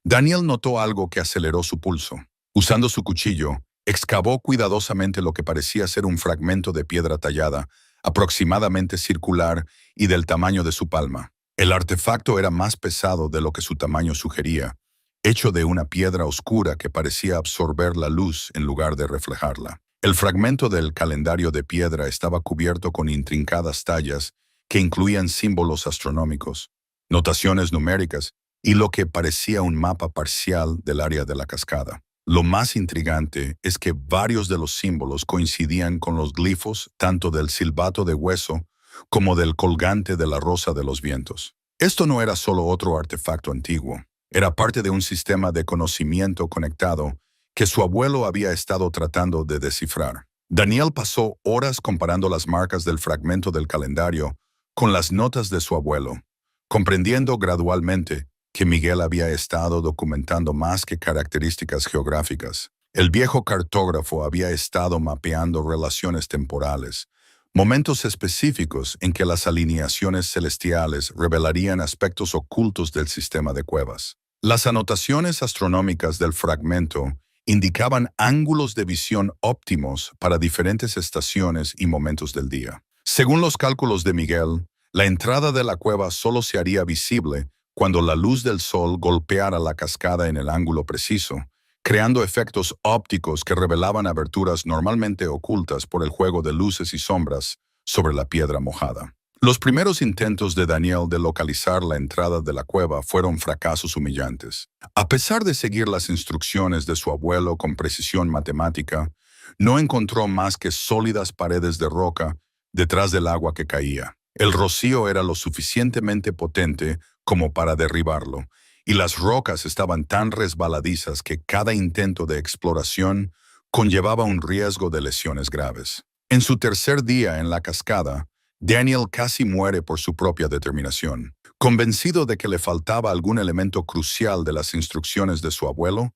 Daniel notó algo que aceleró su pulso. Usando su cuchillo, excavó cuidadosamente lo que parecía ser un fragmento de piedra tallada, aproximadamente circular y del tamaño de su palma. El artefacto era más pesado de lo que su tamaño sugería, hecho de una piedra oscura que parecía absorber la luz en lugar de reflejarla. El fragmento del calendario de piedra estaba cubierto con intrincadas tallas que incluían símbolos astronómicos, notaciones numéricas y lo que parecía un mapa parcial del área de la cascada. Lo más intrigante es que varios de los símbolos coincidían con los glifos tanto del silbato de hueso como del colgante de la rosa de los vientos. Esto no era solo otro artefacto antiguo, era parte de un sistema de conocimiento conectado que su abuelo había estado tratando de descifrar. Daniel pasó horas comparando las marcas del fragmento del calendario con las notas de su abuelo, comprendiendo gradualmente que Miguel había estado documentando más que características geográficas. El viejo cartógrafo había estado mapeando relaciones temporales, momentos específicos en que las alineaciones celestiales revelarían aspectos ocultos del sistema de cuevas. Las anotaciones astronómicas del fragmento indicaban ángulos de visión óptimos para diferentes estaciones y momentos del día. Según los cálculos de Miguel, la entrada de la cueva solo se haría visible cuando la luz del sol golpeara la cascada en el ángulo preciso, creando efectos ópticos que revelaban aberturas normalmente ocultas por el juego de luces y sombras sobre la piedra mojada. Los primeros intentos de Daniel de localizar la entrada de la cueva fueron fracasos humillantes. A pesar de seguir las instrucciones de su abuelo con precisión matemática, no encontró más que sólidas paredes de roca detrás del agua que caía. El rocío era lo suficientemente potente como para derribarlo, y las rocas estaban tan resbaladizas que cada intento de exploración conllevaba un riesgo de lesiones graves. En su tercer día en la cascada, Daniel casi muere por su propia determinación. Convencido de que le faltaba algún elemento crucial de las instrucciones de su abuelo,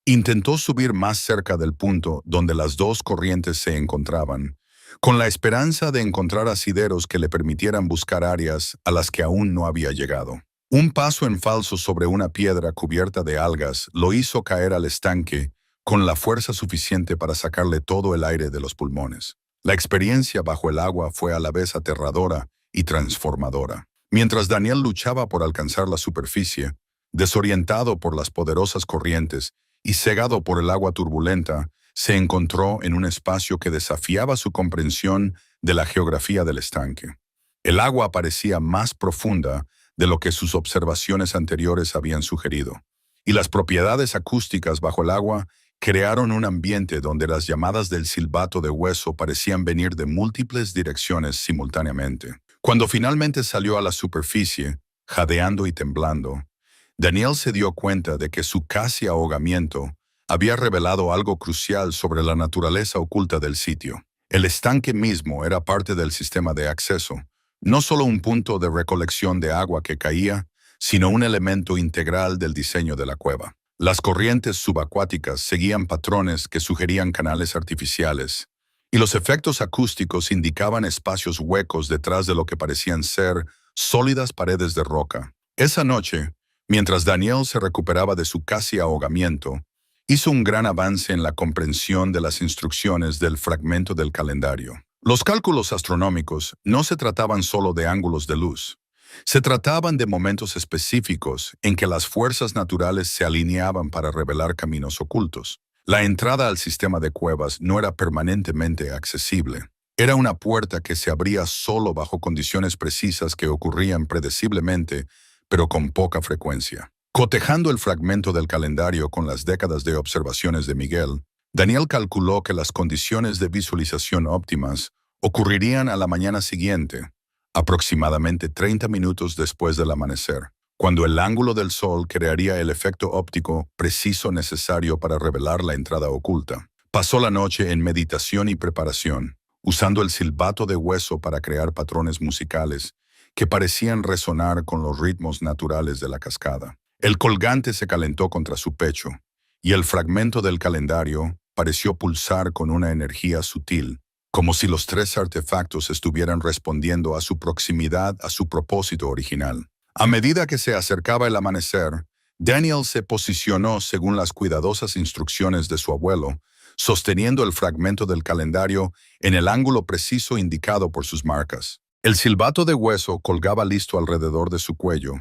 intentó subir más cerca del punto donde las dos corrientes se encontraban, con la esperanza de encontrar asideros que le permitieran buscar áreas a las que aún no había llegado. Un paso en falso sobre una piedra cubierta de algas lo hizo caer al estanque con la fuerza suficiente para sacarle todo el aire de los pulmones. La experiencia bajo el agua fue a la vez aterradora y transformadora. Mientras Daniel luchaba por alcanzar la superficie, desorientado por las poderosas corrientes y cegado por el agua turbulenta, se encontró en un espacio que desafiaba su comprensión de la geografía del estanque. El agua parecía más profunda de lo que sus observaciones anteriores habían sugerido, y las propiedades acústicas bajo el agua crearon un ambiente donde las llamadas del silbato de hueso parecían venir de múltiples direcciones simultáneamente. Cuando finalmente salió a la superficie, jadeando y temblando, Daniel se dio cuenta de que su casi ahogamiento había revelado algo crucial sobre la naturaleza oculta del sitio. El estanque mismo era parte del sistema de acceso, no solo un punto de recolección de agua que caía, sino un elemento integral del diseño de la cueva. Las corrientes subacuáticas seguían patrones que sugerían canales artificiales, y los efectos acústicos indicaban espacios huecos detrás de lo que parecían ser sólidas paredes de roca. Esa noche, mientras Daniel se recuperaba de su casi ahogamiento, hizo un gran avance en la comprensión de las instrucciones del fragmento del calendario. Los cálculos astronómicos no se trataban solo de ángulos de luz. Se trataban de momentos específicos en que las fuerzas naturales se alineaban para revelar caminos ocultos. La entrada al sistema de cuevas no era permanentemente accesible. Era una puerta que se abría solo bajo condiciones precisas que ocurrían predeciblemente, pero con poca frecuencia. Cotejando el fragmento del calendario con las décadas de observaciones de Miguel, Daniel calculó que las condiciones de visualización óptimas ocurrirían a la mañana siguiente, aproximadamente 30 minutos después del amanecer, cuando el ángulo del sol crearía el efecto óptico preciso necesario para revelar la entrada oculta. Pasó la noche en meditación y preparación, usando el silbato de hueso para crear patrones musicales que parecían resonar con los ritmos naturales de la cascada. El colgante se calentó contra su pecho, y el fragmento del calendario pareció pulsar con una energía sutil, como si los tres artefactos estuvieran respondiendo a su proximidad a su propósito original. A medida que se acercaba el amanecer, Daniel se posicionó según las cuidadosas instrucciones de su abuelo, sosteniendo el fragmento del calendario en el ángulo preciso indicado por sus marcas. El silbato de hueso colgaba listo alrededor de su cuello,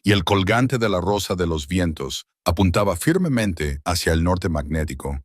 y el colgante de la rosa de los vientos apuntaba firmemente hacia el norte magnético,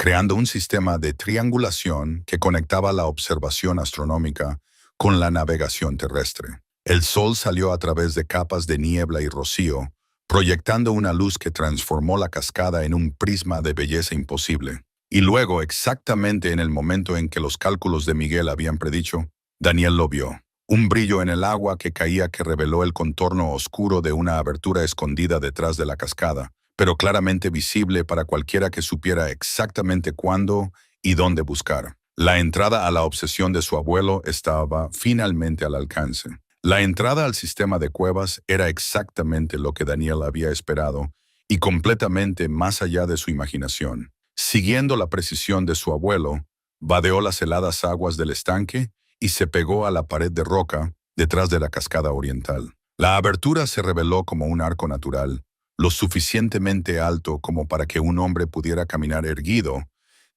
creando un sistema de triangulación que conectaba la observación astronómica con la navegación terrestre. El sol salió a través de capas de niebla y rocío, proyectando una luz que transformó la cascada en un prisma de belleza imposible. Y luego, exactamente en el momento en que los cálculos de Miguel habían predicho, Daniel lo vio. Un brillo en el agua que caía que reveló el contorno oscuro de una abertura escondida detrás de la cascada, pero claramente visible para cualquiera que supiera exactamente cuándo y dónde buscar. La entrada a la obsesión de su abuelo estaba finalmente al alcance. La entrada al sistema de cuevas era exactamente lo que Daniel había esperado y completamente más allá de su imaginación. Siguiendo la precisión de su abuelo, vadeó las heladas aguas del estanque y se pegó a la pared de roca detrás de la cascada oriental. La abertura se reveló como un arco natural, lo suficientemente alto como para que un hombre pudiera caminar erguido,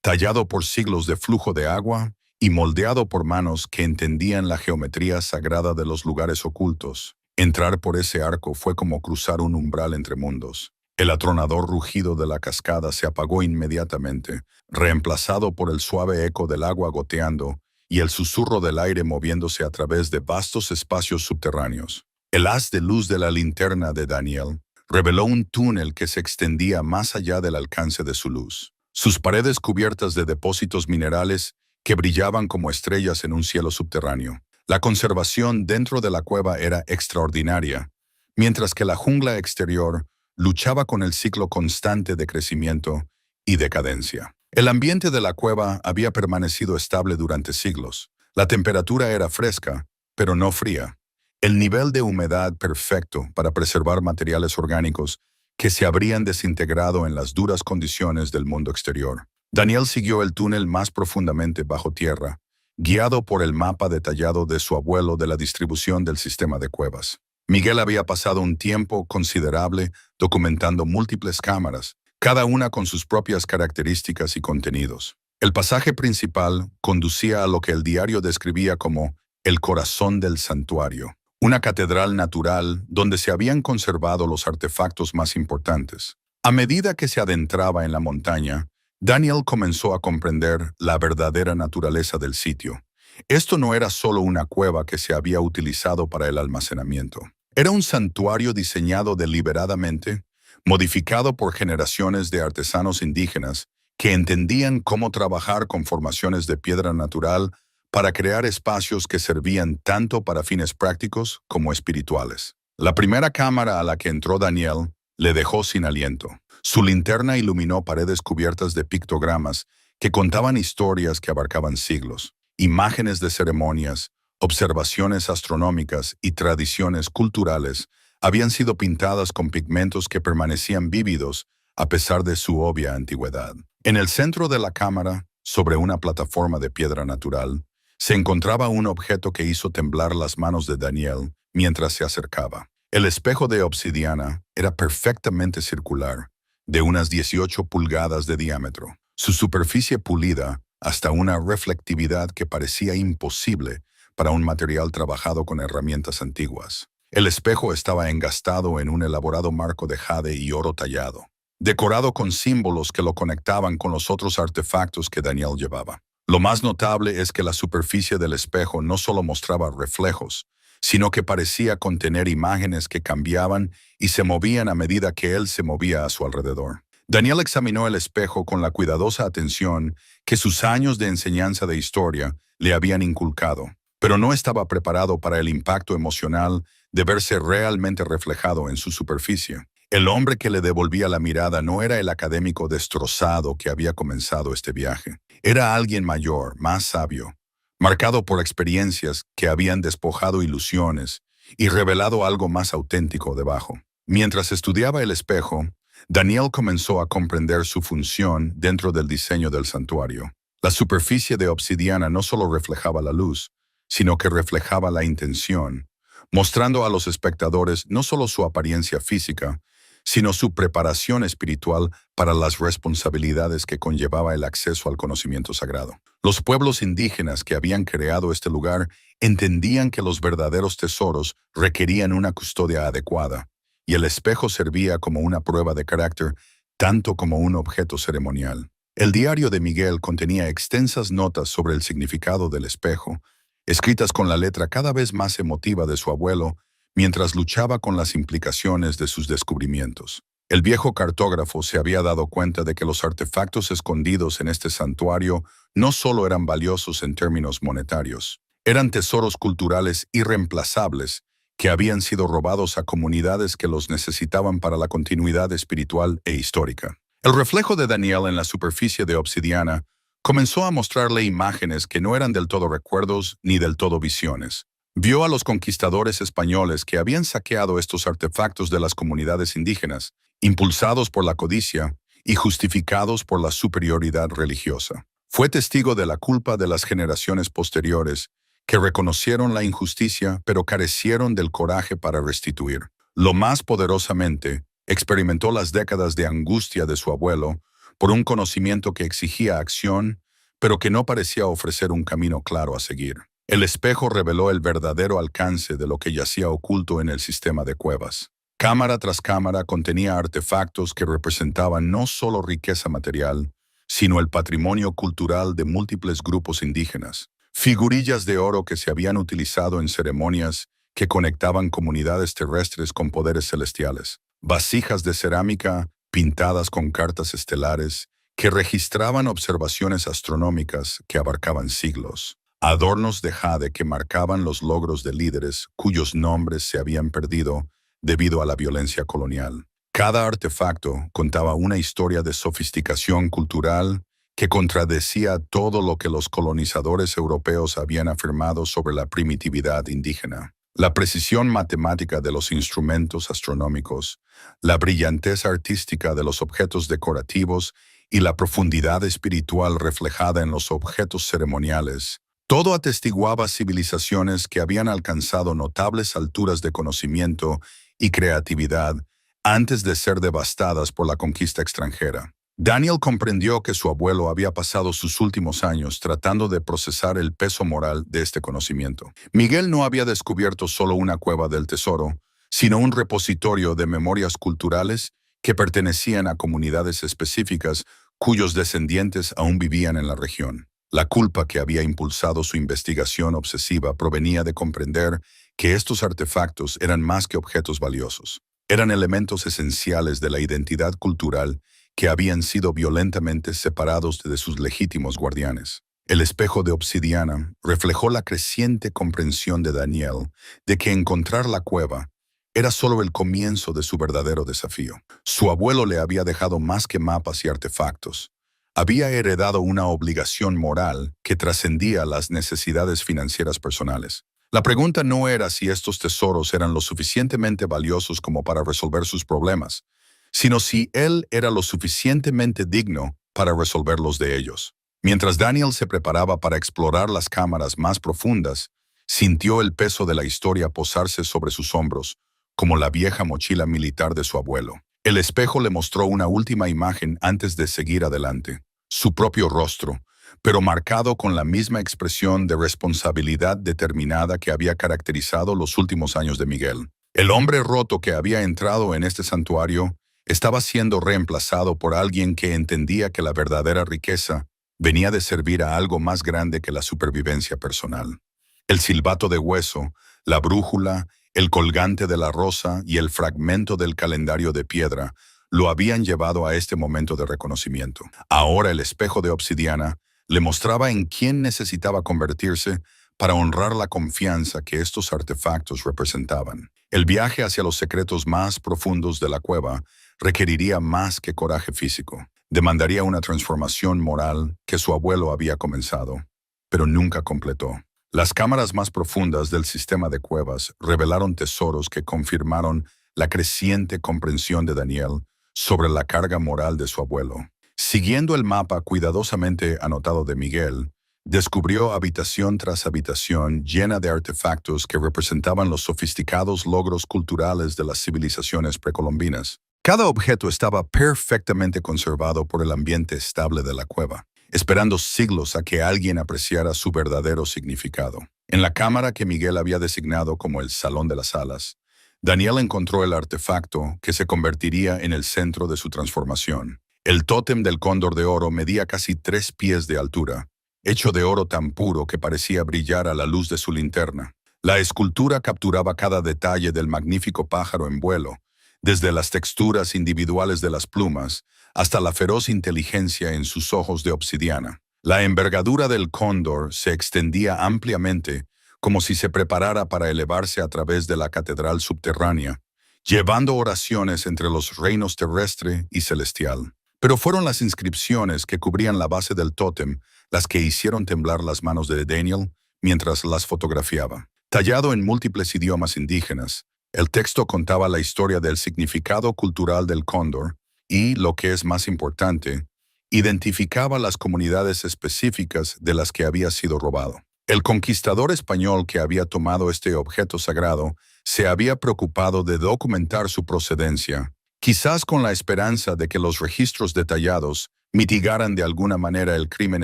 tallado por siglos de flujo de agua y moldeado por manos que entendían la geometría sagrada de los lugares ocultos. Entrar por ese arco fue como cruzar un umbral entre mundos. El atronador rugido de la cascada se apagó inmediatamente, reemplazado por el suave eco del agua goteando y el susurro del aire moviéndose a través de vastos espacios subterráneos. El haz de luz de la linterna de Daniel reveló un túnel que se extendía más allá del alcance de su luz. Sus paredes cubiertas de depósitos minerales que brillaban como estrellas en un cielo subterráneo. La conservación dentro de la cueva era extraordinaria, mientras que la jungla exterior luchaba con el ciclo constante de crecimiento y decadencia. El ambiente de la cueva había permanecido estable durante siglos. La temperatura era fresca, pero no fría. El nivel de humedad perfecto para preservar materiales orgánicos que se habrían desintegrado en las duras condiciones del mundo exterior. Daniel siguió el túnel más profundamente bajo tierra, guiado por el mapa detallado de su abuelo de la distribución del sistema de cuevas. Miguel había pasado un tiempo considerable documentando múltiples cámaras, cada una con sus propias características y contenidos. El pasaje principal conducía a lo que el diario describía como el corazón del santuario, una catedral natural donde se habían conservado los artefactos más importantes. A medida que se adentraba en la montaña, Daniel comenzó a comprender la verdadera naturaleza del sitio. Esto no era solo una cueva que se había utilizado para el almacenamiento. Era un santuario diseñado deliberadamente, modificado por generaciones de artesanos indígenas que entendían cómo trabajar con formaciones de piedra natural para crear espacios que servían tanto para fines prácticos como espirituales. La primera cámara a la que entró Daniel le dejó sin aliento. Su linterna iluminó paredes cubiertas de pictogramas que contaban historias que abarcaban siglos, imágenes de ceremonias, observaciones astronómicas y tradiciones culturales habían sido pintadas con pigmentos que permanecían vívidos a pesar de su obvia antigüedad. En el centro de la cámara, sobre una plataforma de piedra natural, se encontraba un objeto que hizo temblar las manos de Daniel mientras se acercaba. El espejo de obsidiana era perfectamente circular, de unas 18 pulgadas de diámetro. Su superficie pulida hasta una reflectividad que parecía imposible para un material trabajado con herramientas antiguas. El espejo estaba engastado en un elaborado marco de jade y oro tallado, decorado con símbolos que lo conectaban con los otros artefactos que Daniel llevaba. Lo más notable es que la superficie del espejo no solo mostraba reflejos, sino que parecía contener imágenes que cambiaban y se movían a medida que él se movía a su alrededor. Daniel examinó el espejo con la cuidadosa atención que sus años de enseñanza de historia le habían inculcado, pero no estaba preparado para el impacto emocional de verse realmente reflejado en su superficie. El hombre que le devolvía la mirada no era el académico destrozado que había comenzado este viaje. Era alguien mayor, más sabio, marcado por experiencias que habían despojado ilusiones y revelado algo más auténtico debajo. Mientras estudiaba el espejo, Daniel comenzó a comprender su función dentro del diseño del santuario. La superficie de obsidiana no solo reflejaba la luz, sino que reflejaba la intención, mostrando a los espectadores no solo su apariencia física, sino su preparación espiritual para las responsabilidades que conllevaba el acceso al conocimiento sagrado. Los pueblos indígenas que habían creado este lugar entendían que los verdaderos tesoros requerían una custodia adecuada, y el espejo servía como una prueba de carácter, tanto como un objeto ceremonial. El diario de Miguel contenía extensas notas sobre el significado del espejo, escritas con la letra cada vez más emotiva de su abuelo, mientras luchaba con las implicaciones de sus descubrimientos. El viejo cartógrafo se había dado cuenta de que los artefactos escondidos en este santuario no solo eran valiosos en términos monetarios, eran tesoros culturales irreemplazables que habían sido robados a comunidades que los necesitaban para la continuidad espiritual e histórica. El reflejo de Daniel en la superficie de obsidiana comenzó a mostrarle imágenes que no eran del todo recuerdos ni del todo visiones. Vio a los conquistadores españoles que habían saqueado estos artefactos de las comunidades indígenas, impulsados por la codicia y justificados por la superioridad religiosa. Fue testigo de la culpa de las generaciones posteriores, que reconocieron la injusticia pero carecieron del coraje para restituir. Lo más poderosamente, experimentó las décadas de angustia de su abuelo por un conocimiento que exigía acción, pero que no parecía ofrecer un camino claro a seguir. El espejo reveló el verdadero alcance de lo que yacía oculto en el sistema de cuevas. Cámara tras cámara contenía artefactos que representaban no solo riqueza material, sino el patrimonio cultural de múltiples grupos indígenas. Figurillas de oro que se habían utilizado en ceremonias que conectaban comunidades terrestres con poderes celestiales. Vasijas de cerámica pintadas con cartas estelares que registraban observaciones astronómicas que abarcaban siglos. Adornos de jade que marcaban los logros de líderes cuyos nombres se habían perdido debido a la violencia colonial. Cada artefacto contaba una historia de sofisticación cultural que contradecía todo lo que los colonizadores europeos habían afirmado sobre la primitividad indígena. La precisión matemática de los instrumentos astronómicos, la brillantez artística de los objetos decorativos y la profundidad espiritual reflejada en los objetos ceremoniales, todo atestiguaba civilizaciones que habían alcanzado notables alturas de conocimiento y creatividad antes de ser devastadas por la conquista extranjera. Daniel comprendió que su abuelo había pasado sus últimos años tratando de procesar el peso moral de este conocimiento. Miguel no había descubierto solo una cueva del tesoro, sino un repositorio de memorias culturales que pertenecían a comunidades específicas cuyos descendientes aún vivían en la región. La culpa que había impulsado su investigación obsesiva provenía de comprender que estos artefactos eran más que objetos valiosos. Eran elementos esenciales de la identidad cultural que habían sido violentamente separados de sus legítimos guardianes. El espejo de obsidiana reflejó la creciente comprensión de Daniel de que encontrar la cueva era solo el comienzo de su verdadero desafío. Su abuelo le había dejado más que mapas y artefactos. Había heredado una obligación moral que trascendía las necesidades financieras personales. La pregunta no era si estos tesoros eran lo suficientemente valiosos como para resolver sus problemas, sino si él era lo suficientemente digno para resolverlos de ellos. Mientras Daniel se preparaba para explorar las cámaras más profundas, sintió el peso de la historia posarse sobre sus hombros, como la vieja mochila militar de su abuelo. El espejo le mostró una última imagen antes de seguir adelante, su propio rostro, pero marcado con la misma expresión de responsabilidad determinada que había caracterizado los últimos años de Miguel. El hombre roto que había entrado en este santuario estaba siendo reemplazado por alguien que entendía que la verdadera riqueza venía de servir a algo más grande que la supervivencia personal. El silbato de hueso, la brújula, el colgante de la rosa y el fragmento del calendario de piedra lo habían llevado a este momento de reconocimiento. Ahora el espejo de obsidiana le mostraba en quién necesitaba convertirse para honrar la confianza que estos artefactos representaban. El viaje hacia los secretos más profundos de la cueva requeriría más que coraje físico. Demandaría una transformación moral que su abuelo había comenzado, pero nunca completó. Las cámaras más profundas del sistema de cuevas revelaron tesoros que confirmaron la creciente comprensión de Daniel sobre la carga moral de su abuelo. Siguiendo el mapa cuidadosamente anotado de Miguel, descubrió habitación tras habitación llena de artefactos que representaban los sofisticados logros culturales de las civilizaciones precolombinas. Cada objeto estaba perfectamente conservado por el ambiente estable de la cueva, esperando siglos a que alguien apreciara su verdadero significado. En la cámara que Miguel había designado como el Salón de las Alas, Daniel encontró el artefacto que se convertiría en el centro de su transformación. El tótem del cóndor de oro medía casi 3 pies de altura, hecho de oro tan puro que parecía brillar a la luz de su linterna. La escultura capturaba cada detalle del magnífico pájaro en vuelo, desde las texturas individuales de las plumas hasta la feroz inteligencia en sus ojos de obsidiana. La envergadura del cóndor se extendía ampliamente, como si se preparara para elevarse a través de la catedral subterránea, llevando oraciones entre los reinos terrestre y celestial. Pero fueron las inscripciones que cubrían la base del tótem las que hicieron temblar las manos de Daniel mientras las fotografiaba. Tallado en múltiples idiomas indígenas, el texto contaba la historia del significado cultural del cóndor y, lo que es más importante, identificaba las comunidades específicas de las que había sido robado. El conquistador español que había tomado este objeto sagrado se había preocupado de documentar su procedencia, quizás con la esperanza de que los registros detallados mitigaran de alguna manera el crimen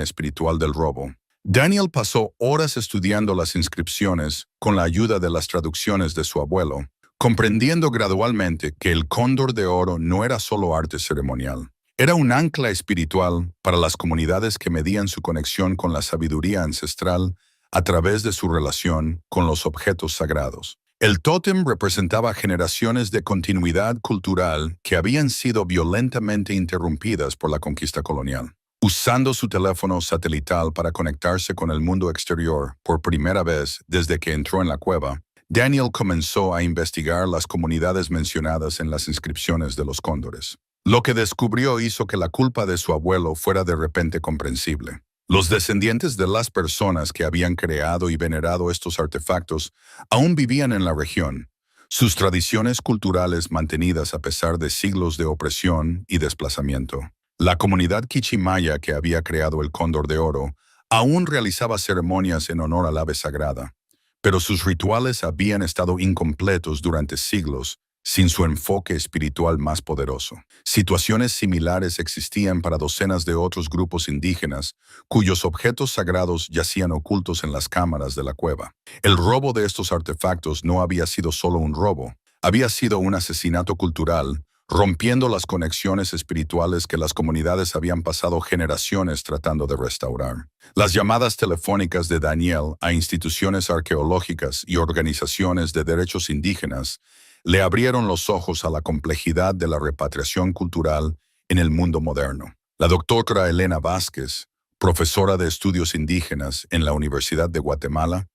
espiritual del robo. Daniel pasó horas estudiando las inscripciones con la ayuda de las traducciones de su abuelo, comprendiendo gradualmente que el cóndor de oro no era solo arte ceremonial. Era un ancla espiritual para las comunidades que medían su conexión con la sabiduría ancestral a través de su relación con los objetos sagrados. El tótem representaba generaciones de continuidad cultural que habían sido violentamente interrumpidas por la conquista colonial. Usando su teléfono satelital para conectarse con el mundo exterior por primera vez desde que entró en la cueva, Daniel comenzó a investigar las comunidades mencionadas en las inscripciones de los cóndores. Lo que descubrió hizo que la culpa de su abuelo fuera de repente comprensible. Los descendientes de las personas que habían creado y venerado estos artefactos aún vivían en la región, sus tradiciones culturales mantenidas a pesar de siglos de opresión y desplazamiento. La comunidad quichimaya que había creado el cóndor de oro aún realizaba ceremonias en honor al ave sagrada, pero sus rituales habían estado incompletos durante siglos sin su enfoque espiritual más poderoso. Situaciones similares existían para docenas de otros grupos indígenas cuyos objetos sagrados yacían ocultos en las cámaras de la cueva. El robo de estos artefactos no había sido solo un robo, había sido un asesinato cultural, rompiendo las conexiones espirituales que las comunidades habían pasado generaciones tratando de restaurar. Las llamadas telefónicas de Daniel a instituciones arqueológicas y organizaciones de derechos indígenas le abrieron los ojos a la complejidad de la repatriación cultural en el mundo moderno. La doctora Elena Vázquez, profesora de estudios indígenas en la Universidad de Guatemala,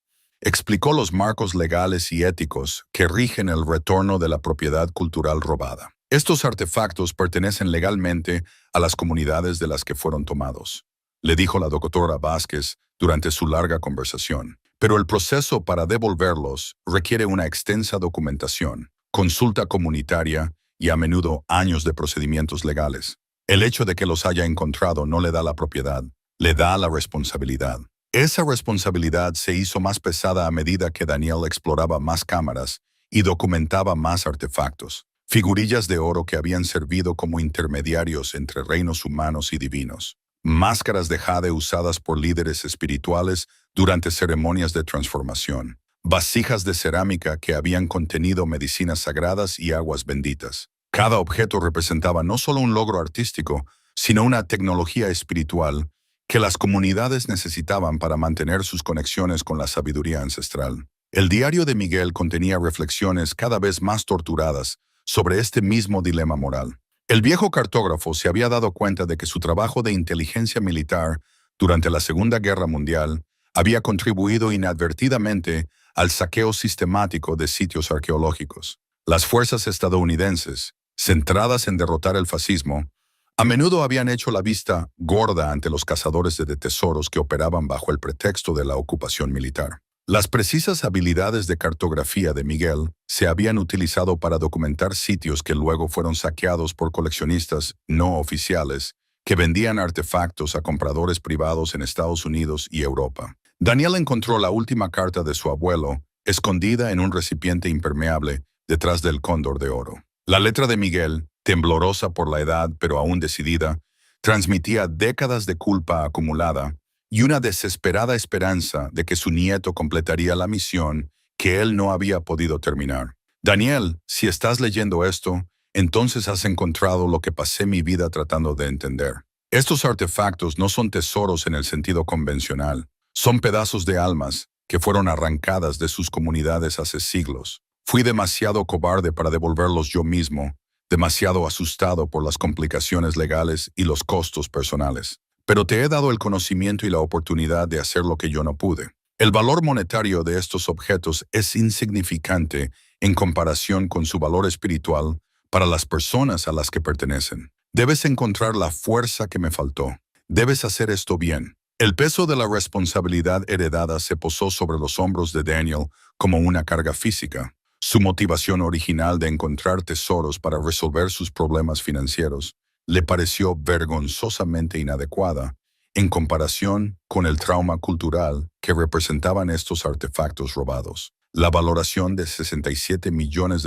explicó los marcos legales y éticos que rigen el retorno de la propiedad cultural robada. Estos artefactos pertenecen legalmente a las comunidades de las que fueron tomados, le dijo la doctora Vázquez durante su larga conversación. Pero el proceso para devolverlos requiere una extensa documentación, consulta comunitaria y a menudo años de procedimientos legales. El hecho de que los haya encontrado no le da la propiedad, le da la responsabilidad. Esa responsabilidad se hizo más pesada a medida que Daniel exploraba más cámaras y documentaba más artefactos, figurillas de oro que habían servido como intermediarios entre reinos humanos y divinos, máscaras de jade usadas por líderes espirituales durante ceremonias de transformación, vasijas de cerámica que habían contenido medicinas sagradas y aguas benditas. Cada objeto representaba no solo un logro artístico, sino una tecnología espiritual que las comunidades necesitaban para mantener sus conexiones con la sabiduría ancestral. El diario de Miguel contenía reflexiones cada vez más torturadas sobre este mismo dilema moral. El viejo cartógrafo se había dado cuenta de que su trabajo de inteligencia militar durante la Segunda Guerra Mundial había contribuido inadvertidamente al saqueo sistemático de sitios arqueológicos. Las fuerzas estadounidenses, centradas en derrotar el fascismo, a menudo habían hecho la vista gorda ante los cazadores de tesoros que operaban bajo el pretexto de la ocupación militar. Las precisas habilidades de cartografía de Miguel se habían utilizado para documentar sitios que luego fueron saqueados por coleccionistas no oficiales que vendían artefactos a compradores privados en Estados Unidos y Europa. Daniel encontró la última carta de su abuelo, escondida en un recipiente impermeable detrás del cóndor de oro. La letra de Miguel, temblorosa por la edad pero aún decidida, transmitía décadas de culpa acumulada y una desesperada esperanza de que su nieto completaría la misión que él no había podido terminar. Daniel, si estás leyendo esto, entonces has encontrado lo que pasé mi vida tratando de entender. Estos artefactos no son tesoros en el sentido convencional, son pedazos de almas, que fueron arrancadas de sus comunidades hace siglos. Fui demasiado cobarde para devolverlos yo mismo, demasiado asustado por las complicaciones legales y los costos personales. Pero te he dado el conocimiento y la oportunidad de hacer lo que yo no pude. El valor monetario de estos objetos es insignificante en comparación con su valor espiritual para las personas a las que pertenecen. Debes encontrar la fuerza que me faltó. Debes hacer esto bien. El peso de la responsabilidad heredada se posó sobre los hombros de Daniel como una carga física. Su motivación original de encontrar tesoros para resolver sus problemas financieros le pareció vergonzosamente inadecuada en comparación con el trauma cultural que representaban estos artefactos robados. La valoración de $67 millones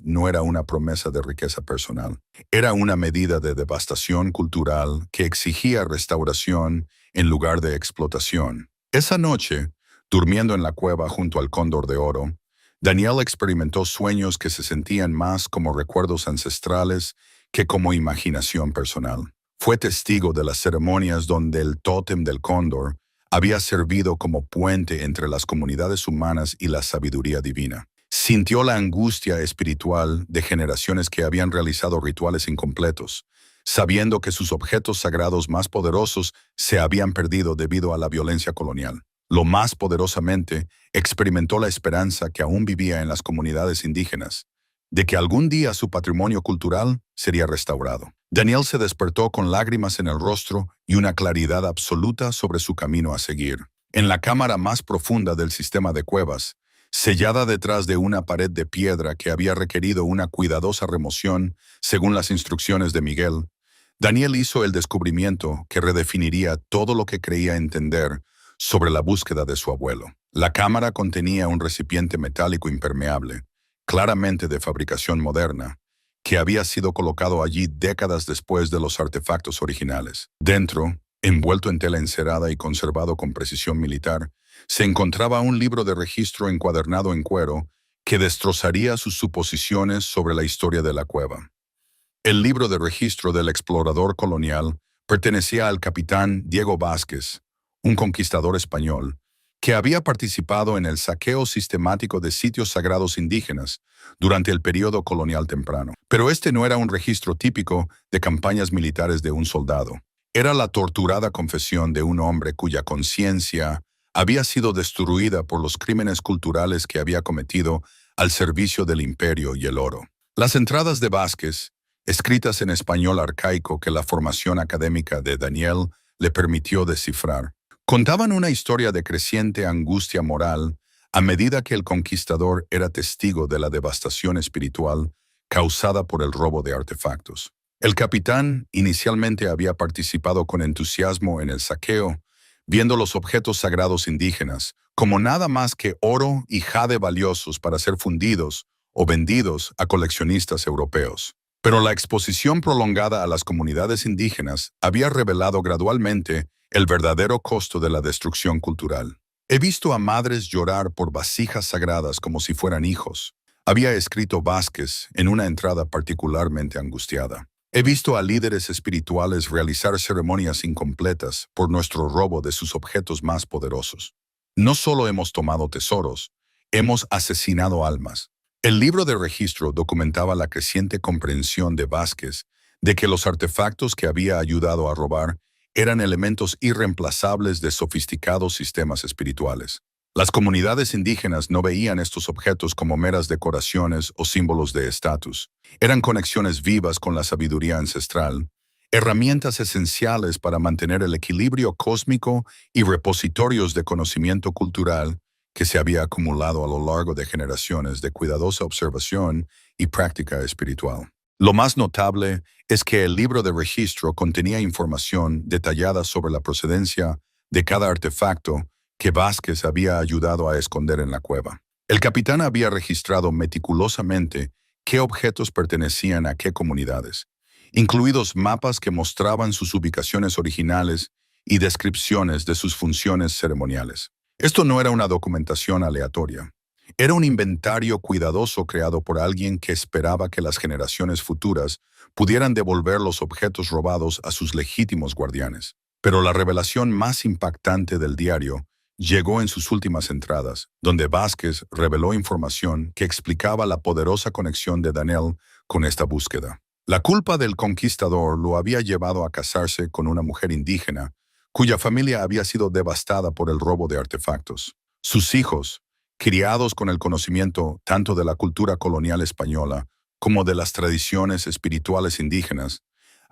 no era una promesa de riqueza personal. Era una medida de devastación cultural que exigía restauración en lugar de explotación. Esa noche, durmiendo en la cueva junto al Cóndor de Oro, Daniel experimentó sueños que se sentían más como recuerdos ancestrales que como imaginación personal. Fue testigo de las ceremonias donde el tótem del cóndor había servido como puente entre las comunidades humanas y la sabiduría divina. Sintió la angustia espiritual de generaciones que habían realizado rituales incompletos, sabiendo que sus objetos sagrados más poderosos se habían perdido debido a la violencia colonial. Lo más poderosamente, experimentó la esperanza que aún vivía en las comunidades indígenas, de que algún día su patrimonio cultural sería restaurado. Daniel se despertó con lágrimas en el rostro y una claridad absoluta sobre su camino a seguir. En la cámara más profunda del sistema de cuevas, sellada detrás de una pared de piedra que había requerido una cuidadosa remoción según las instrucciones de Miguel, Daniel hizo el descubrimiento que redefiniría todo lo que creía entender sobre la búsqueda de su abuelo. La cámara contenía un recipiente metálico impermeable, claramente de fabricación moderna, que había sido colocado allí décadas después de los artefactos originales. Dentro, envuelto en tela encerada y conservado con precisión militar, se encontraba un libro de registro encuadernado en cuero que destrozaría sus suposiciones sobre la historia de la cueva. El libro de registro del explorador colonial pertenecía al capitán Diego Vázquez, un conquistador español, que había participado en el saqueo sistemático de sitios sagrados indígenas durante el período colonial temprano. Pero este no era un registro típico de campañas militares de un soldado. Era la torturada confesión de un hombre cuya conciencia había sido destruida por los crímenes culturales que había cometido al servicio del imperio y el oro. Las entradas de Vázquez, escritas en español arcaico que la formación académica de Daniel le permitió descifrar, contaban una historia de creciente angustia moral a medida que el conquistador era testigo de la devastación espiritual causada por el robo de artefactos. El capitán inicialmente había participado con entusiasmo en el saqueo, viendo los objetos sagrados indígenas como nada más que oro y jade valiosos para ser fundidos o vendidos a coleccionistas europeos. Pero la exposición prolongada a las comunidades indígenas había revelado gradualmente el verdadero costo de la destrucción cultural. He visto a madres llorar por vasijas sagradas como si fueran hijos, había escrito Vázquez en una entrada particularmente angustiada. He visto a líderes espirituales realizar ceremonias incompletas por nuestro robo de sus objetos más poderosos. No solo hemos tomado tesoros, hemos asesinado almas. El libro de registro documentaba la creciente comprensión de Vázquez de que los artefactos que había ayudado a robar eran elementos irreemplazables de sofisticados sistemas espirituales. Las comunidades indígenas no veían estos objetos como meras decoraciones o símbolos de estatus. Eran conexiones vivas con la sabiduría ancestral, herramientas esenciales para mantener el equilibrio cósmico y repositorios de conocimiento cultural que se había acumulado a lo largo de generaciones de cuidadosa observación y práctica espiritual. Lo más notable es que el libro de registro contenía información detallada sobre la procedencia de cada artefacto que Vázquez había ayudado a esconder en la cueva. El capitán había registrado meticulosamente qué objetos pertenecían a qué comunidades, incluidos mapas que mostraban sus ubicaciones originales y descripciones de sus funciones ceremoniales. Esto no era una documentación aleatoria. Era un inventario cuidadoso creado por alguien que esperaba que las generaciones futuras pudieran devolver los objetos robados a sus legítimos guardianes. Pero la revelación más impactante del diario llegó en sus últimas entradas, donde Vázquez reveló información que explicaba la poderosa conexión de Daniel con esta búsqueda. La culpa del conquistador lo había llevado a casarse con una mujer indígena, cuya familia había sido devastada por el robo de artefactos. Sus hijos, criados con el conocimiento tanto de la cultura colonial española como de las tradiciones espirituales indígenas,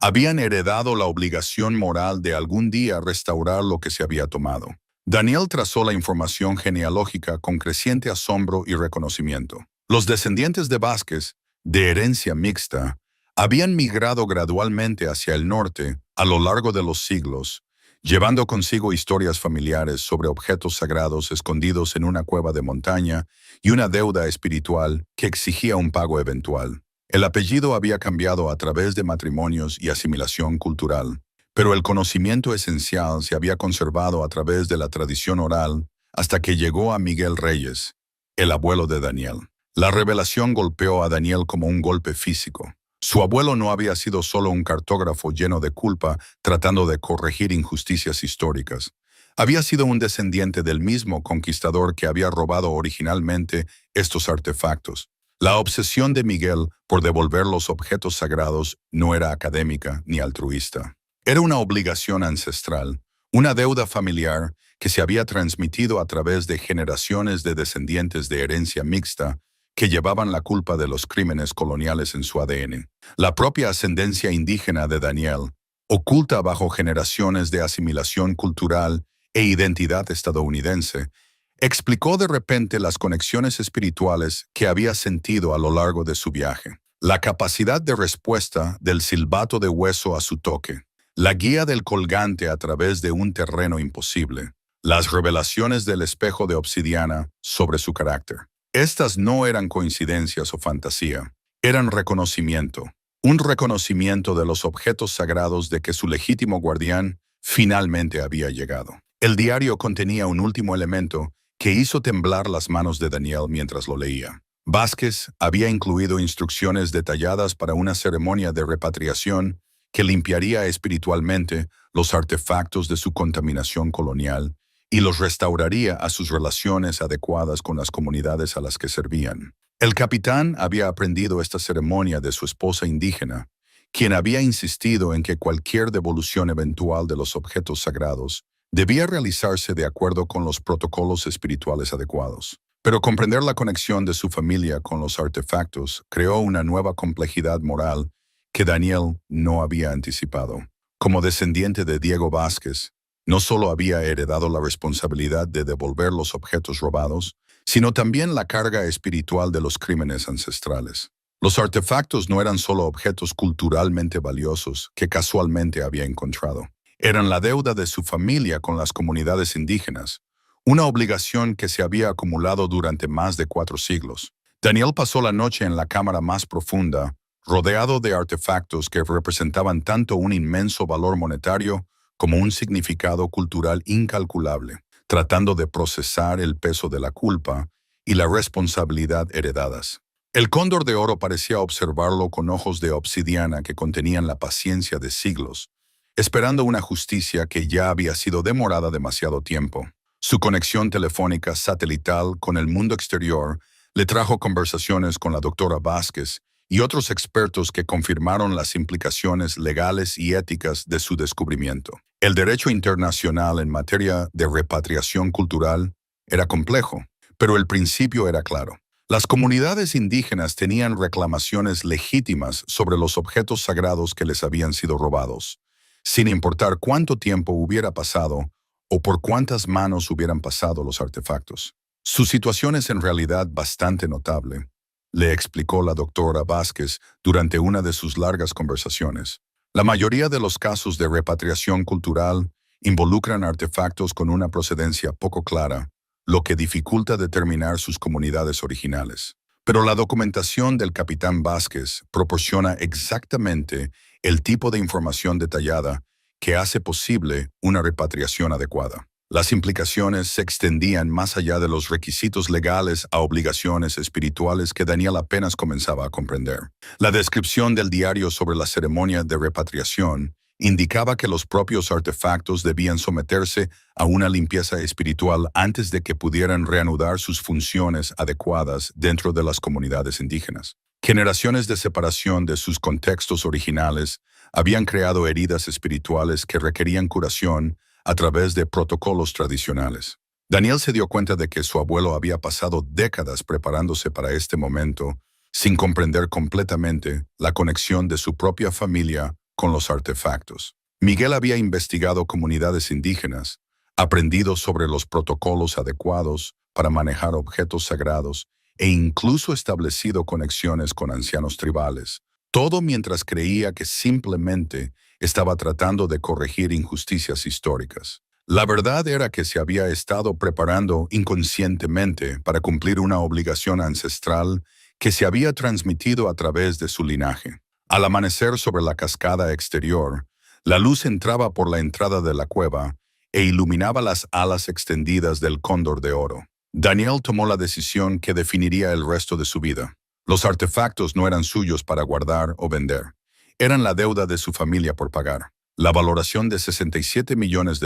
habían heredado la obligación moral de algún día restaurar lo que se había tomado. Daniel trazó la información genealógica con creciente asombro y reconocimiento. Los descendientes de Vázquez, de herencia mixta, habían migrado gradualmente hacia el norte a lo largo de los siglos, llevando consigo historias familiares sobre objetos sagrados escondidos en una cueva de montaña y una deuda espiritual que exigía un pago eventual. El apellido había cambiado a través de matrimonios y asimilación cultural, pero el conocimiento esencial se había conservado a través de la tradición oral hasta que llegó a Miguel Reyes, el abuelo de Daniel. La revelación golpeó a Daniel como un golpe físico. Su abuelo no había sido solo un cartógrafo lleno de culpa tratando de corregir injusticias históricas. Había sido un descendiente del mismo conquistador que había robado originalmente estos artefactos. La obsesión de Miguel por devolver los objetos sagrados no era académica ni altruista. Era una obligación ancestral, una deuda familiar que se había transmitido a través de generaciones de descendientes de herencia mixta que llevaban la culpa de los crímenes coloniales en su ADN. La propia ascendencia indígena de Daniel, oculta bajo generaciones de asimilación cultural e identidad estadounidense, explicó de repente las conexiones espirituales que había sentido a lo largo de su viaje. La capacidad de respuesta del silbato de hueso a su toque, la guía del colgante a través de un terreno imposible, las revelaciones del espejo de obsidiana sobre su carácter. Estas no eran coincidencias o fantasía, eran reconocimiento, un reconocimiento de los objetos sagrados de que su legítimo guardián finalmente había llegado. El diario contenía un último elemento que hizo temblar las manos de Daniel mientras lo leía. Vázquez había incluido instrucciones detalladas para una ceremonia de repatriación que limpiaría espiritualmente los artefactos de su contaminación colonial y los restauraría a sus relaciones adecuadas con las comunidades a las que servían. El capitán había aprendido esta ceremonia de su esposa indígena, quien había insistido en que cualquier devolución eventual de los objetos sagrados debía realizarse de acuerdo con los protocolos espirituales adecuados. Pero comprender la conexión de su familia con los artefactos creó una nueva complejidad moral que Daniel no había anticipado. Como descendiente de Diego Vázquez, no solo había heredado la responsabilidad de devolver los objetos robados, sino también la carga espiritual de los crímenes ancestrales. Los artefactos no eran solo objetos culturalmente valiosos que casualmente había encontrado. Eran la deuda de su familia con las comunidades indígenas, una obligación que se había acumulado durante más de 4 siglos. Daniel pasó la noche en la cámara más profunda, rodeado de artefactos que representaban tanto un inmenso valor monetario como un significado cultural incalculable, tratando de procesar el peso de la culpa y la responsabilidad heredadas. El cóndor de oro parecía observarlo con ojos de obsidiana que contenían la paciencia de siglos, esperando una justicia que ya había sido demorada demasiado tiempo. Su conexión telefónica satelital con el mundo exterior le trajo conversaciones con la doctora Vázquez y otros expertos que confirmaron las implicaciones legales y éticas de su descubrimiento. El derecho internacional en materia de repatriación cultural era complejo, pero el principio era claro. Las comunidades indígenas tenían reclamaciones legítimas sobre los objetos sagrados que les habían sido robados, sin importar cuánto tiempo hubiera pasado o por cuántas manos hubieran pasado los artefactos. Su situación es en realidad bastante notable, le explicó la doctora Vázquez durante una de sus largas conversaciones. La mayoría de los casos de repatriación cultural involucran artefactos con una procedencia poco clara, lo que dificulta determinar sus comunidades originales. Pero la documentación del capitán Vázquez proporciona exactamente el tipo de información detallada que hace posible una repatriación adecuada. Las implicaciones se extendían más allá de los requisitos legales a obligaciones espirituales que Daniel apenas comenzaba a comprender. La descripción del diario sobre la ceremonia de repatriación indicaba que los propios artefactos debían someterse a una limpieza espiritual antes de que pudieran reanudar sus funciones adecuadas dentro de las comunidades indígenas. Generaciones de separación de sus contextos originales habían creado heridas espirituales que requerían curación a través de protocolos tradicionales. Daniel se dio cuenta de que su abuelo había pasado décadas preparándose para este momento, sin comprender completamente la conexión de su propia familia con los artefactos. Miguel había investigado comunidades indígenas, aprendido sobre los protocolos adecuados para manejar objetos sagrados e incluso establecido conexiones con ancianos tribales, todo mientras creía que simplemente estaba tratando de corregir injusticias históricas. La verdad era que se había estado preparando inconscientemente para cumplir una obligación ancestral que se había transmitido a través de su linaje. Al amanecer sobre la cascada exterior, la luz entraba por la entrada de la cueva e iluminaba las alas extendidas del cóndor de oro. Daniel tomó la decisión que definiría el resto de su vida. Los artefactos no eran suyos para guardar o vender. Eran la deuda de su familia por pagar. La valoración de $67 millones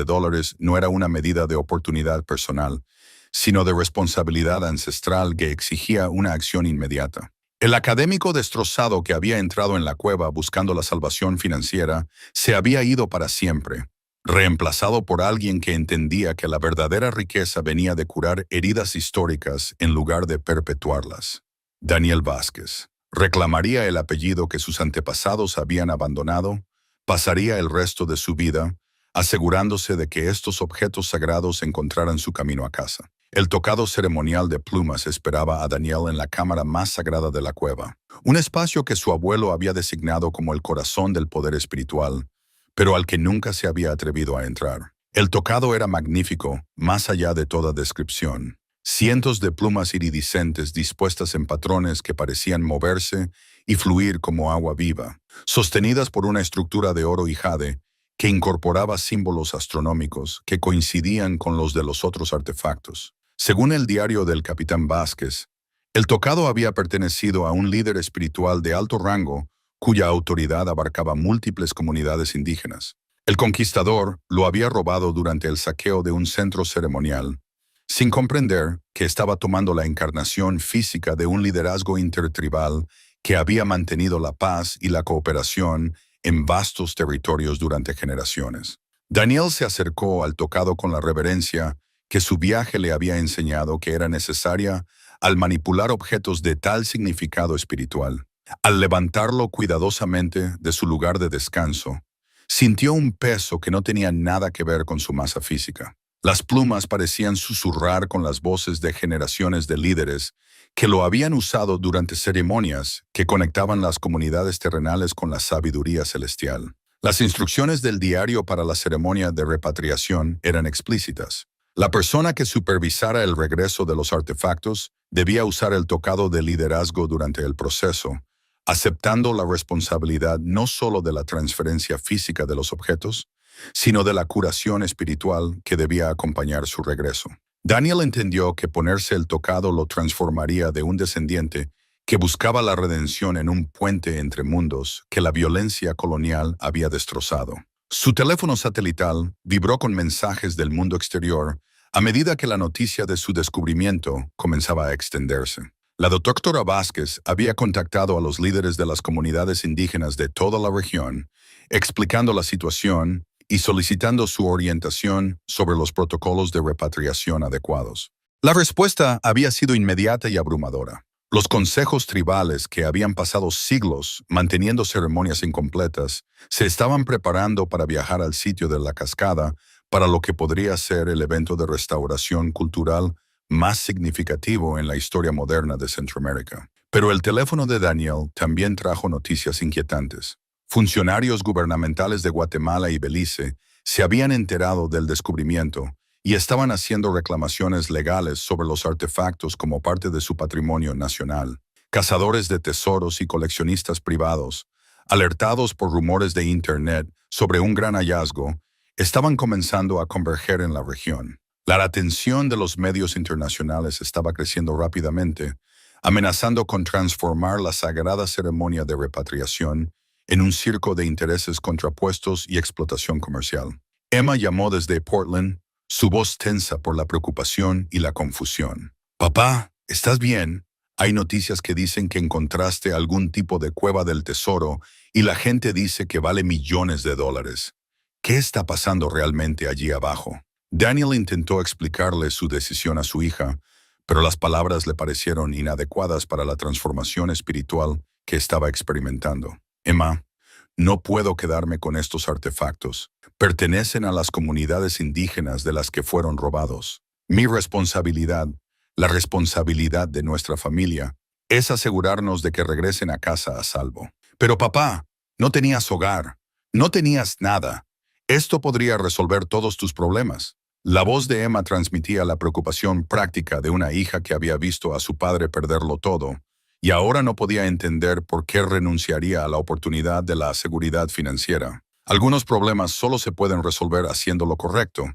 no era una medida de oportunidad personal, sino de responsabilidad ancestral que exigía una acción inmediata. El académico destrozado que había entrado en la cueva buscando la salvación financiera se había ido para siempre, reemplazado por alguien que entendía que la verdadera riqueza venía de curar heridas históricas en lugar de perpetuarlas. Daniel Vázquez reclamaría el apellido que sus antepasados habían abandonado, pasaría el resto de su vida asegurándose de que estos objetos sagrados encontraran su camino a casa. El tocado ceremonial de plumas esperaba a Daniel en la cámara más sagrada de la cueva, un espacio que su abuelo había designado como el corazón del poder espiritual, pero al que nunca se había atrevido a entrar. El tocado era magnífico, más allá de toda descripción. Cientos de plumas iridiscentes dispuestas en patrones que parecían moverse y fluir como agua viva, sostenidas por una estructura de oro y jade que incorporaba símbolos astronómicos que coincidían con los de los otros artefactos. Según el diario del capitán Vázquez, el tocado había pertenecido a un líder espiritual de alto rango cuya autoridad abarcaba múltiples comunidades indígenas. El conquistador lo había robado durante el saqueo de un centro ceremonial, sin comprender que estaba tomando la encarnación física de un liderazgo intertribal que había mantenido la paz y la cooperación en vastos territorios durante generaciones. Daniel se acercó al tocado con la reverencia que su viaje le había enseñado que era necesaria al manipular objetos de tal significado espiritual. Al levantarlo cuidadosamente de su lugar de descanso, sintió un peso que no tenía nada que ver con su masa física. Las plumas parecían susurrar con las voces de generaciones de líderes que lo habían usado durante ceremonias que conectaban las comunidades terrenales con la sabiduría celestial. Las instrucciones del diario para la ceremonia de repatriación eran explícitas. La persona que supervisara el regreso de los artefactos debía usar el tocado de liderazgo durante el proceso, aceptando la responsabilidad no solo de la transferencia física de los objetos, sino de la curación espiritual que debía acompañar su regreso. Daniel entendió que ponerse el tocado lo transformaría de un descendiente que buscaba la redención en un puente entre mundos que la violencia colonial había destrozado. Su teléfono satelital vibró con mensajes del mundo exterior a medida que la noticia de su descubrimiento comenzaba a extenderse. La doctora Vázquez había contactado a los líderes de las comunidades indígenas de toda la región, explicando la situación y solicitando su orientación sobre los protocolos de repatriación adecuados. La respuesta había sido inmediata y abrumadora. Los consejos tribales, que habían pasado siglos manteniendo ceremonias incompletas, se estaban preparando para viajar al sitio de la cascada para lo que podría ser el evento de restauración cultural más significativo en la historia moderna de Centroamérica. Pero el teléfono de Daniel también trajo noticias inquietantes. Funcionarios gubernamentales de Guatemala y Belice se habían enterado del descubrimiento y estaban haciendo reclamaciones legales sobre los artefactos como parte de su patrimonio nacional. Cazadores de tesoros y coleccionistas privados, alertados por rumores de Internet sobre un gran hallazgo, estaban comenzando a converger en la región. La atención de los medios internacionales estaba creciendo rápidamente, amenazando con transformar la sagrada ceremonia de repatriación en un circo de intereses contrapuestos y explotación comercial. Emma llamó desde Portland, su voz tensa por la preocupación y la confusión. «Papá, ¿estás bien? Hay noticias que dicen que encontraste algún tipo de cueva del tesoro y la gente dice que vale millones de dólares. ¿Qué está pasando realmente allí abajo?» Daniel intentó explicarle su decisión a su hija, pero las palabras le parecieron inadecuadas para la transformación espiritual que estaba experimentando. «Emma, no puedo quedarme con estos artefactos. Pertenecen a las comunidades indígenas de las que fueron robados. Mi responsabilidad, la responsabilidad de nuestra familia, es asegurarnos de que regresen a casa a salvo». «Pero papá, no tenías hogar, no tenías nada. Esto podría resolver todos tus problemas». La voz de Emma transmitía la preocupación práctica de una hija que había visto a su padre perderlo todo, y ahora no podía entender por qué renunciaría a la oportunidad de la seguridad financiera. «Algunos problemas solo se pueden resolver haciendo lo correcto,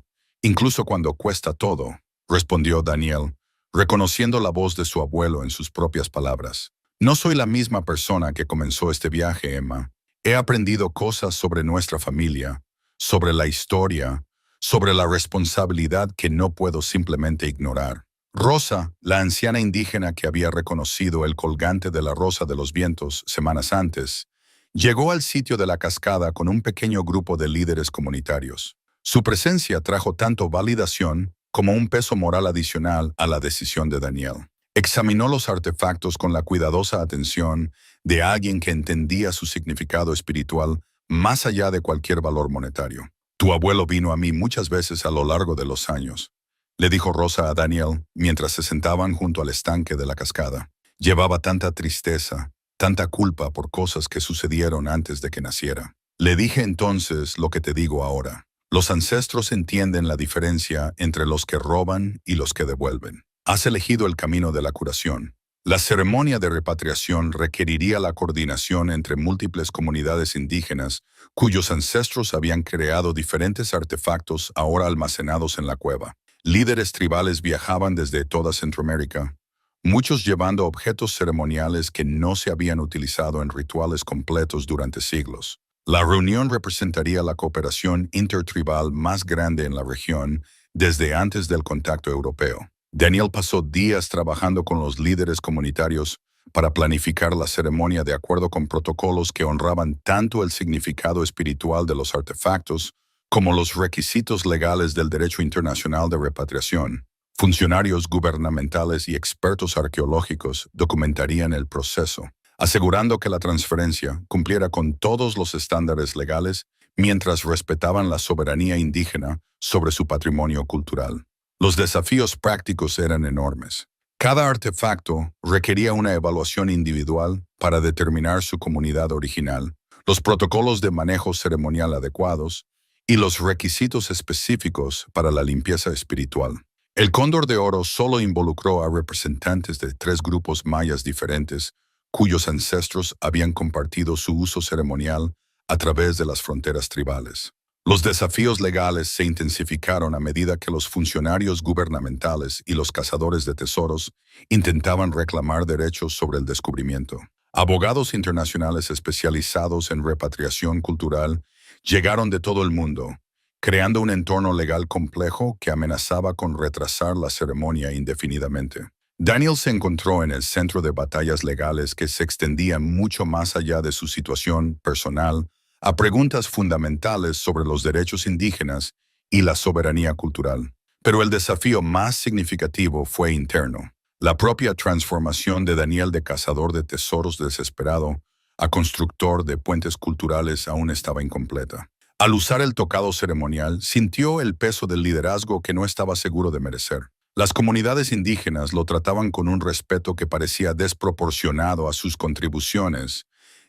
incluso cuando cuesta todo», respondió Daniel, reconociendo la voz de su abuelo en sus propias palabras. «No soy la misma persona que comenzó este viaje, Emma. He aprendido cosas sobre nuestra familia, sobre la historia, sobre la responsabilidad que no puedo simplemente ignorar». Rosa, la anciana indígena que había reconocido el colgante de la Rosa de los Vientos semanas antes, llegó al sitio de la cascada con un pequeño grupo de líderes comunitarios. Su presencia trajo tanto validación como un peso moral adicional a la decisión de Daniel. Examinó los artefactos con la cuidadosa atención de alguien que entendía su significado espiritual más allá de cualquier valor monetario. «Tu abuelo vino a mí muchas veces a lo largo de los años», le dijo Rosa a Daniel mientras se sentaban junto al estanque de la cascada. «Llevaba tanta tristeza, tanta culpa por cosas que sucedieron antes de que naciera. Le dije entonces lo que te digo ahora. Los ancestros entienden la diferencia entre los que roban y los que devuelven. Has elegido el camino de la curación. La ceremonia de repatriación requeriría la coordinación entre múltiples comunidades indígenas cuyos ancestros habían creado diferentes artefactos ahora almacenados en la cueva. Líderes tribales viajaban desde toda Centroamérica, muchos llevando objetos ceremoniales que no se habían utilizado en rituales completos durante siglos. La reunión representaría la cooperación intertribal más grande en la región desde antes del contacto europeo. Daniel pasó días trabajando con los líderes comunitarios para planificar la ceremonia de acuerdo con protocolos que honraban tanto el significado espiritual de los artefactos como los requisitos legales del derecho internacional de repatriación. Funcionarios gubernamentales y expertos arqueológicos documentarían el proceso, asegurando que la transferencia cumpliera con todos los estándares legales mientras respetaban la soberanía indígena sobre su patrimonio cultural. Los desafíos prácticos eran enormes. Cada artefacto requería una evaluación individual para determinar su comunidad original, los protocolos de manejo ceremonial adecuados y los requisitos específicos para la limpieza espiritual. El Cóndor de Oro solo involucró a representantes de 3 grupos mayas diferentes cuyos ancestros habían compartido su uso ceremonial a través de las fronteras tribales. Los desafíos legales se intensificaron a medida que los funcionarios gubernamentales y los cazadores de tesoros intentaban reclamar derechos sobre el descubrimiento. Abogados internacionales especializados en repatriación cultural llegaron de todo el mundo, creando un entorno legal complejo que amenazaba con retrasar la ceremonia indefinidamente. Daniel se encontró en el centro de batallas legales que se extendían mucho más allá de su situación personal a preguntas fundamentales sobre los derechos indígenas y la soberanía cultural. Pero el desafío más significativo fue interno. La propia transformación de Daniel de cazador de tesoros desesperado a constructor de puentes culturales aún estaba incompleta. Al usar el tocado ceremonial, sintió el peso del liderazgo que no estaba seguro de merecer. Las comunidades indígenas lo trataban con un respeto que parecía desproporcionado a sus contribuciones,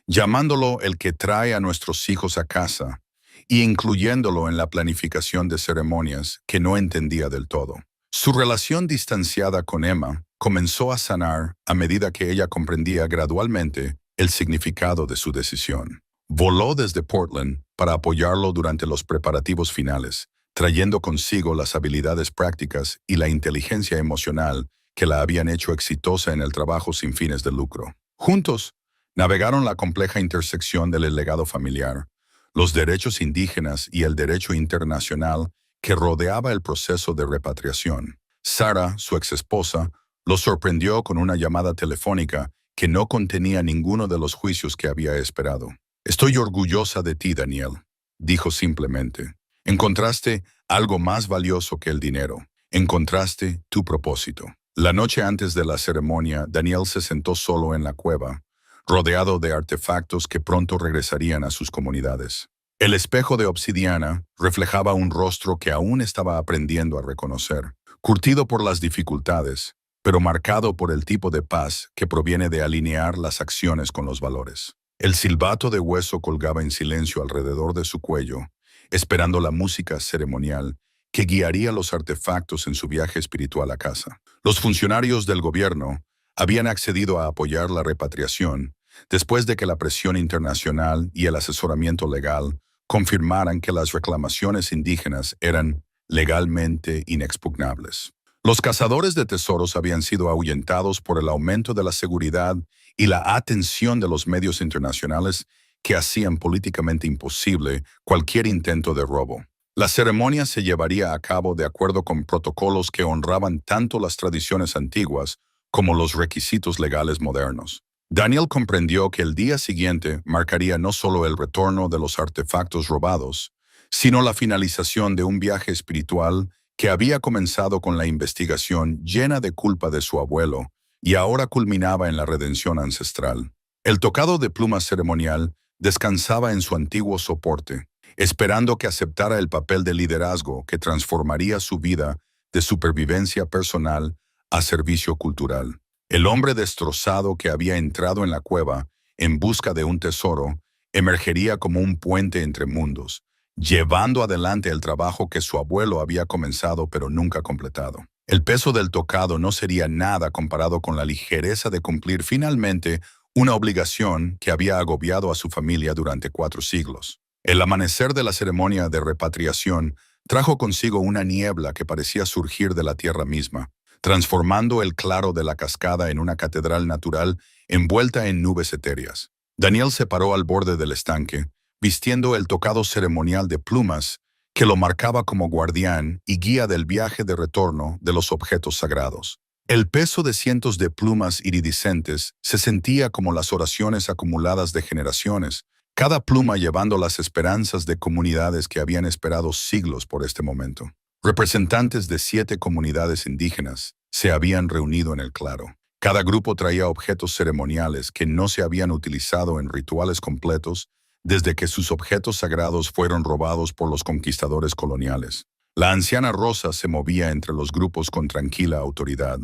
llamándolo el que trae a nuestros hijos a casa, y incluyéndolo en la planificación de ceremonias que no entendía del todo. Su relación distanciada con Emma comenzó a sanar a medida que ella comprendía gradualmente el significado de su decisión. Voló desde Portland para apoyarlo durante los preparativos finales, trayendo consigo las habilidades prácticas y la inteligencia emocional que la habían hecho exitosa en el trabajo sin fines de lucro. Juntos, Navegaron la compleja intersección del legado familiar, los derechos indígenas y el derecho internacional que rodeaba el proceso de repatriación. Sara, su exesposa, los sorprendió con una llamada telefónica que no contenía ninguno de los juicios que había esperado. «Estoy orgullosa de ti, Daniel», dijo simplemente. «Encontraste algo más valioso que el dinero. Encontraste tu propósito». La noche antes de la ceremonia, Daniel se sentó solo en la cueva, rodeado de artefactos que pronto regresarían a sus comunidades. El espejo de obsidiana reflejaba un rostro que aún estaba aprendiendo a reconocer, curtido por las dificultades, pero marcado por el tipo de paz que proviene de alinear las acciones con los valores. El silbato de hueso colgaba en silencio alrededor de su cuello, esperando la música ceremonial que guiaría los artefactos en su viaje espiritual a casa. Los funcionarios del gobierno habían accedido a apoyar la repatriación después de que la presión internacional y el asesoramiento legal confirmaran que las reclamaciones indígenas eran legalmente inexpugnables. Los cazadores de tesoros habían sido ahuyentados por el aumento de la seguridad y la atención de los medios internacionales que hacían políticamente imposible cualquier intento de robo. La ceremonia se llevaría a cabo de acuerdo con protocolos que honraban tanto las tradiciones antiguas como los requisitos legales modernos. Daniel comprendió que el día siguiente marcaría no solo el retorno de los artefactos robados, sino la finalización de un viaje espiritual que había comenzado con la investigación llena de culpa de su abuelo y ahora culminaba en la redención ancestral. El tocado de plumas ceremonial descansaba en su antiguo soporte, esperando que aceptara el papel de liderazgo que transformaría su vida de supervivencia personal a servicio cultural. El hombre destrozado que había entrado en la cueva en busca de un tesoro emergería como un puente entre mundos, llevando adelante el trabajo que su abuelo había comenzado pero nunca completado. El peso del tocado no sería nada comparado con la ligereza de cumplir finalmente una obligación que había agobiado a su familia durante 4 siglos. El amanecer de la ceremonia de repatriación trajo consigo una niebla que parecía surgir de la tierra misma, transformando el claro de la cascada en una catedral natural envuelta en nubes etéreas. Daniel se paró al borde del estanque, vistiendo el tocado ceremonial de plumas que lo marcaba como guardián y guía del viaje de retorno de los objetos sagrados. El peso de cientos de plumas iridiscentes se sentía como las oraciones acumuladas de generaciones, cada pluma llevando las esperanzas de comunidades que habían esperado siglos por este momento. Representantes de 7 comunidades indígenas se habían reunido en el claro. Cada grupo traía objetos ceremoniales que no se habían utilizado en rituales completos desde que sus objetos sagrados fueron robados por los conquistadores coloniales. La anciana Rosa se movía entre los grupos con tranquila autoridad,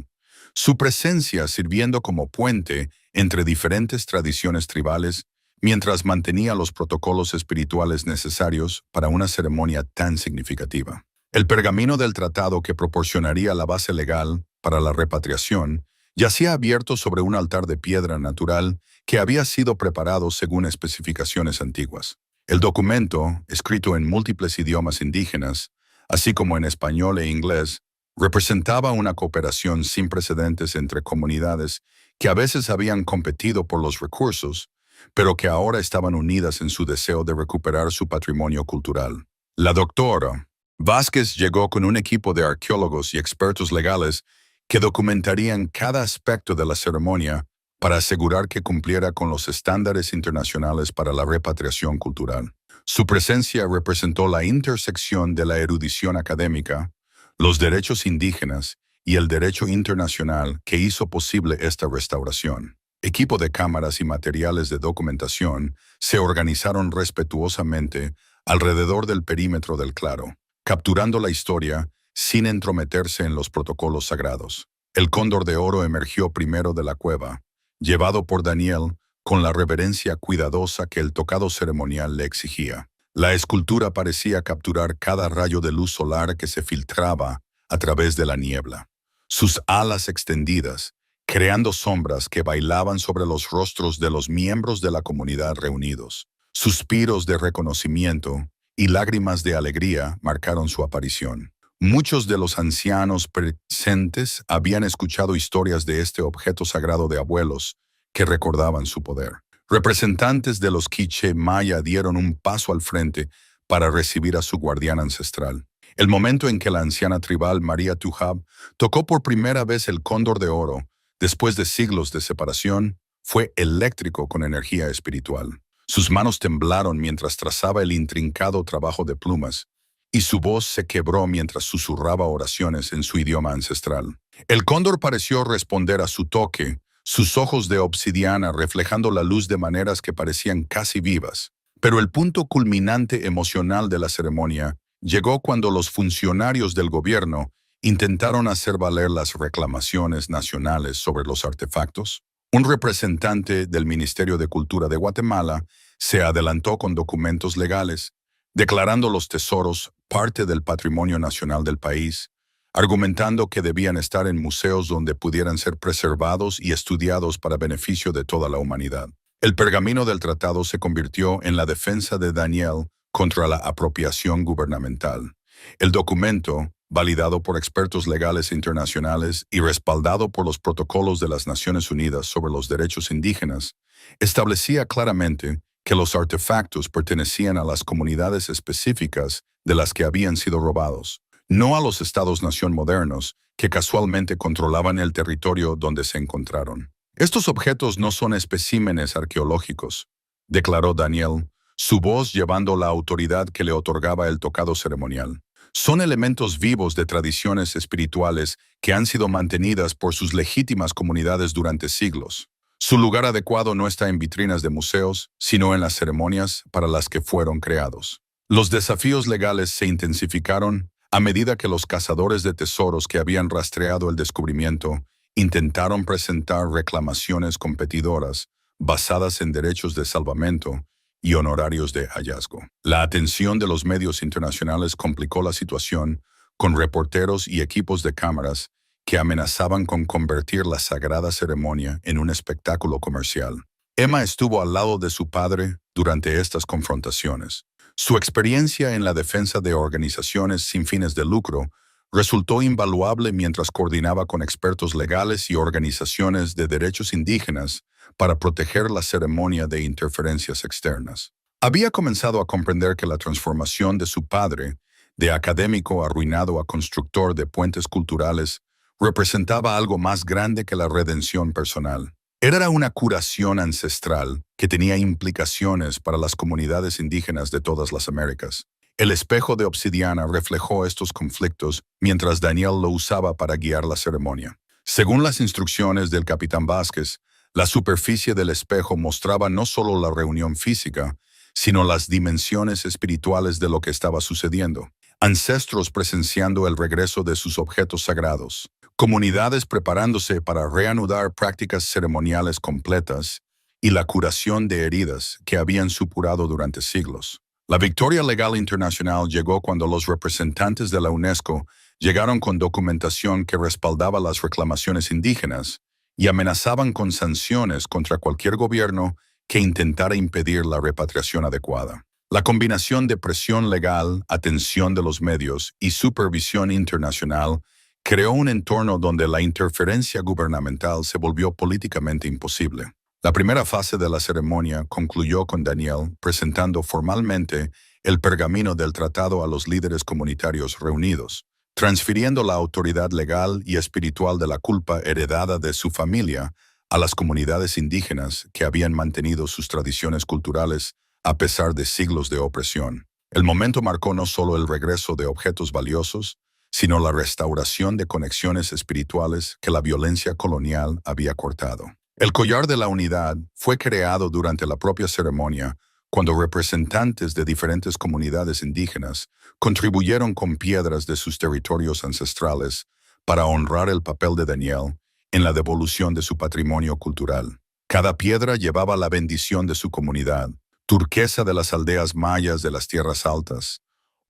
su presencia sirviendo como puente entre diferentes tradiciones tribales mientras mantenía los protocolos espirituales necesarios para una ceremonia tan significativa. El pergamino del tratado que proporcionaría la base legal para la repatriación yacía abierto sobre un altar de piedra natural que había sido preparado según especificaciones antiguas. El documento, escrito en múltiples idiomas indígenas, así como en español e inglés, representaba una cooperación sin precedentes entre comunidades que a veces habían competido por los recursos, pero que ahora estaban unidas en su deseo de recuperar su patrimonio cultural. La doctora Vázquez llegó con un equipo de arqueólogos y expertos legales que documentarían cada aspecto de la ceremonia para asegurar que cumpliera con los estándares internacionales para la repatriación cultural. Su presencia representó la intersección de la erudición académica, los derechos indígenas y el derecho internacional que hizo posible esta restauración. Equipo de cámaras y materiales de documentación se organizaron respetuosamente alrededor del perímetro del claro, capturando la historia sin entrometerse en los protocolos sagrados. El cóndor de oro emergió primero de la cueva, llevado por Daniel con la reverencia cuidadosa que el tocado ceremonial le exigía. La escultura parecía capturar cada rayo de luz solar que se filtraba a través de la niebla. Sus alas extendidas, creando sombras que bailaban sobre los rostros de los miembros de la comunidad reunidos. Suspiros de reconocimiento y lágrimas de alegría marcaron su aparición. Muchos de los ancianos presentes habían escuchado historias de este objeto sagrado de abuelos que recordaban su poder. Representantes de los quiché maya dieron un paso al frente para recibir a su guardián ancestral. El momento en que la anciana tribal María Tuhab tocó por primera vez el cóndor de oro, después de siglos de separación, fue eléctrico con energía espiritual. Sus manos temblaron mientras trazaba el intrincado trabajo de plumas, y su voz se quebró mientras susurraba oraciones en su idioma ancestral. El cóndor pareció responder a su toque, sus ojos de obsidiana reflejando la luz de maneras que parecían casi vivas. Pero el punto culminante emocional de la ceremonia llegó cuando los funcionarios del gobierno intentaron hacer valer las reclamaciones nacionales sobre los artefactos. Un representante del Ministerio de Cultura de Guatemala se adelantó con documentos legales, declarando los tesoros parte del patrimonio nacional del país, argumentando que debían estar en museos donde pudieran ser preservados y estudiados para beneficio de toda la humanidad. El pergamino del tratado se convirtió en la defensa de Daniel contra la apropiación gubernamental. El documento, validado por expertos legales internacionales y respaldado por los protocolos de las Naciones Unidas sobre los derechos indígenas, establecía claramente que los artefactos pertenecían a las comunidades específicas de las que habían sido robados, no a los estados-nación modernos que casualmente controlaban el territorio donde se encontraron. Estos objetos no son especímenes arqueológicos, declaró Daniel, su voz llevando la autoridad que le otorgaba el tocado ceremonial. Son elementos vivos de tradiciones espirituales que han sido mantenidas por sus legítimas comunidades durante siglos. Su lugar adecuado no está en vitrinas de museos, sino en las ceremonias para las que fueron creados. Los desafíos legales se intensificaron a medida que los cazadores de tesoros que habían rastreado el descubrimiento intentaron presentar reclamaciones competidoras basadas en derechos de salvamento y honorarios de hallazgo. La atención de los medios internacionales complicó la situación, con reporteros y equipos de cámaras que amenazaban con convertir la sagrada ceremonia en un espectáculo comercial. Emma estuvo al lado de su padre durante estas confrontaciones. Su experiencia en la defensa de organizaciones sin fines de lucro resultó invaluable mientras coordinaba con expertos legales y organizaciones de derechos indígenas para proteger la ceremonia de interferencias externas. Había comenzado a comprender que la transformación de su padre, de académico arruinado a constructor de puentes culturales, representaba algo más grande que la redención personal. Era una curación ancestral que tenía implicaciones para las comunidades indígenas de todas las Américas. El espejo de obsidiana reflejó estos conflictos mientras Daniel lo usaba para guiar la ceremonia. Según las instrucciones del capitán Vázquez, la superficie del espejo mostraba no solo la reunión física, sino las dimensiones espirituales de lo que estaba sucediendo. Ancestros presenciando el regreso de sus objetos sagrados, comunidades preparándose para reanudar prácticas ceremoniales completas y la curación de heridas que habían supurado durante siglos. La victoria legal internacional llegó cuando los representantes de la UNESCO llegaron con documentación que respaldaba las reclamaciones indígenas y amenazaban con sanciones contra cualquier gobierno que intentara impedir la repatriación adecuada. La combinación de presión legal, atención de los medios y supervisión internacional creó un entorno donde la interferencia gubernamental se volvió políticamente imposible. La primera fase de la ceremonia concluyó con Daniel presentando formalmente el pergamino del tratado a los líderes comunitarios reunidos, transfiriendo la autoridad legal y espiritual de la culpa heredada de su familia a las comunidades indígenas que habían mantenido sus tradiciones culturales a pesar de siglos de opresión. El momento marcó no solo el regreso de objetos valiosos, sino la restauración de conexiones espirituales que la violencia colonial había cortado. El collar de la unidad fue creado durante la propia ceremonia, cuando representantes de diferentes comunidades indígenas contribuyeron con piedras de sus territorios ancestrales para honrar el papel de Daniel en la devolución de su patrimonio cultural. Cada piedra llevaba la bendición de su comunidad, turquesa de las aldeas mayas de las tierras altas,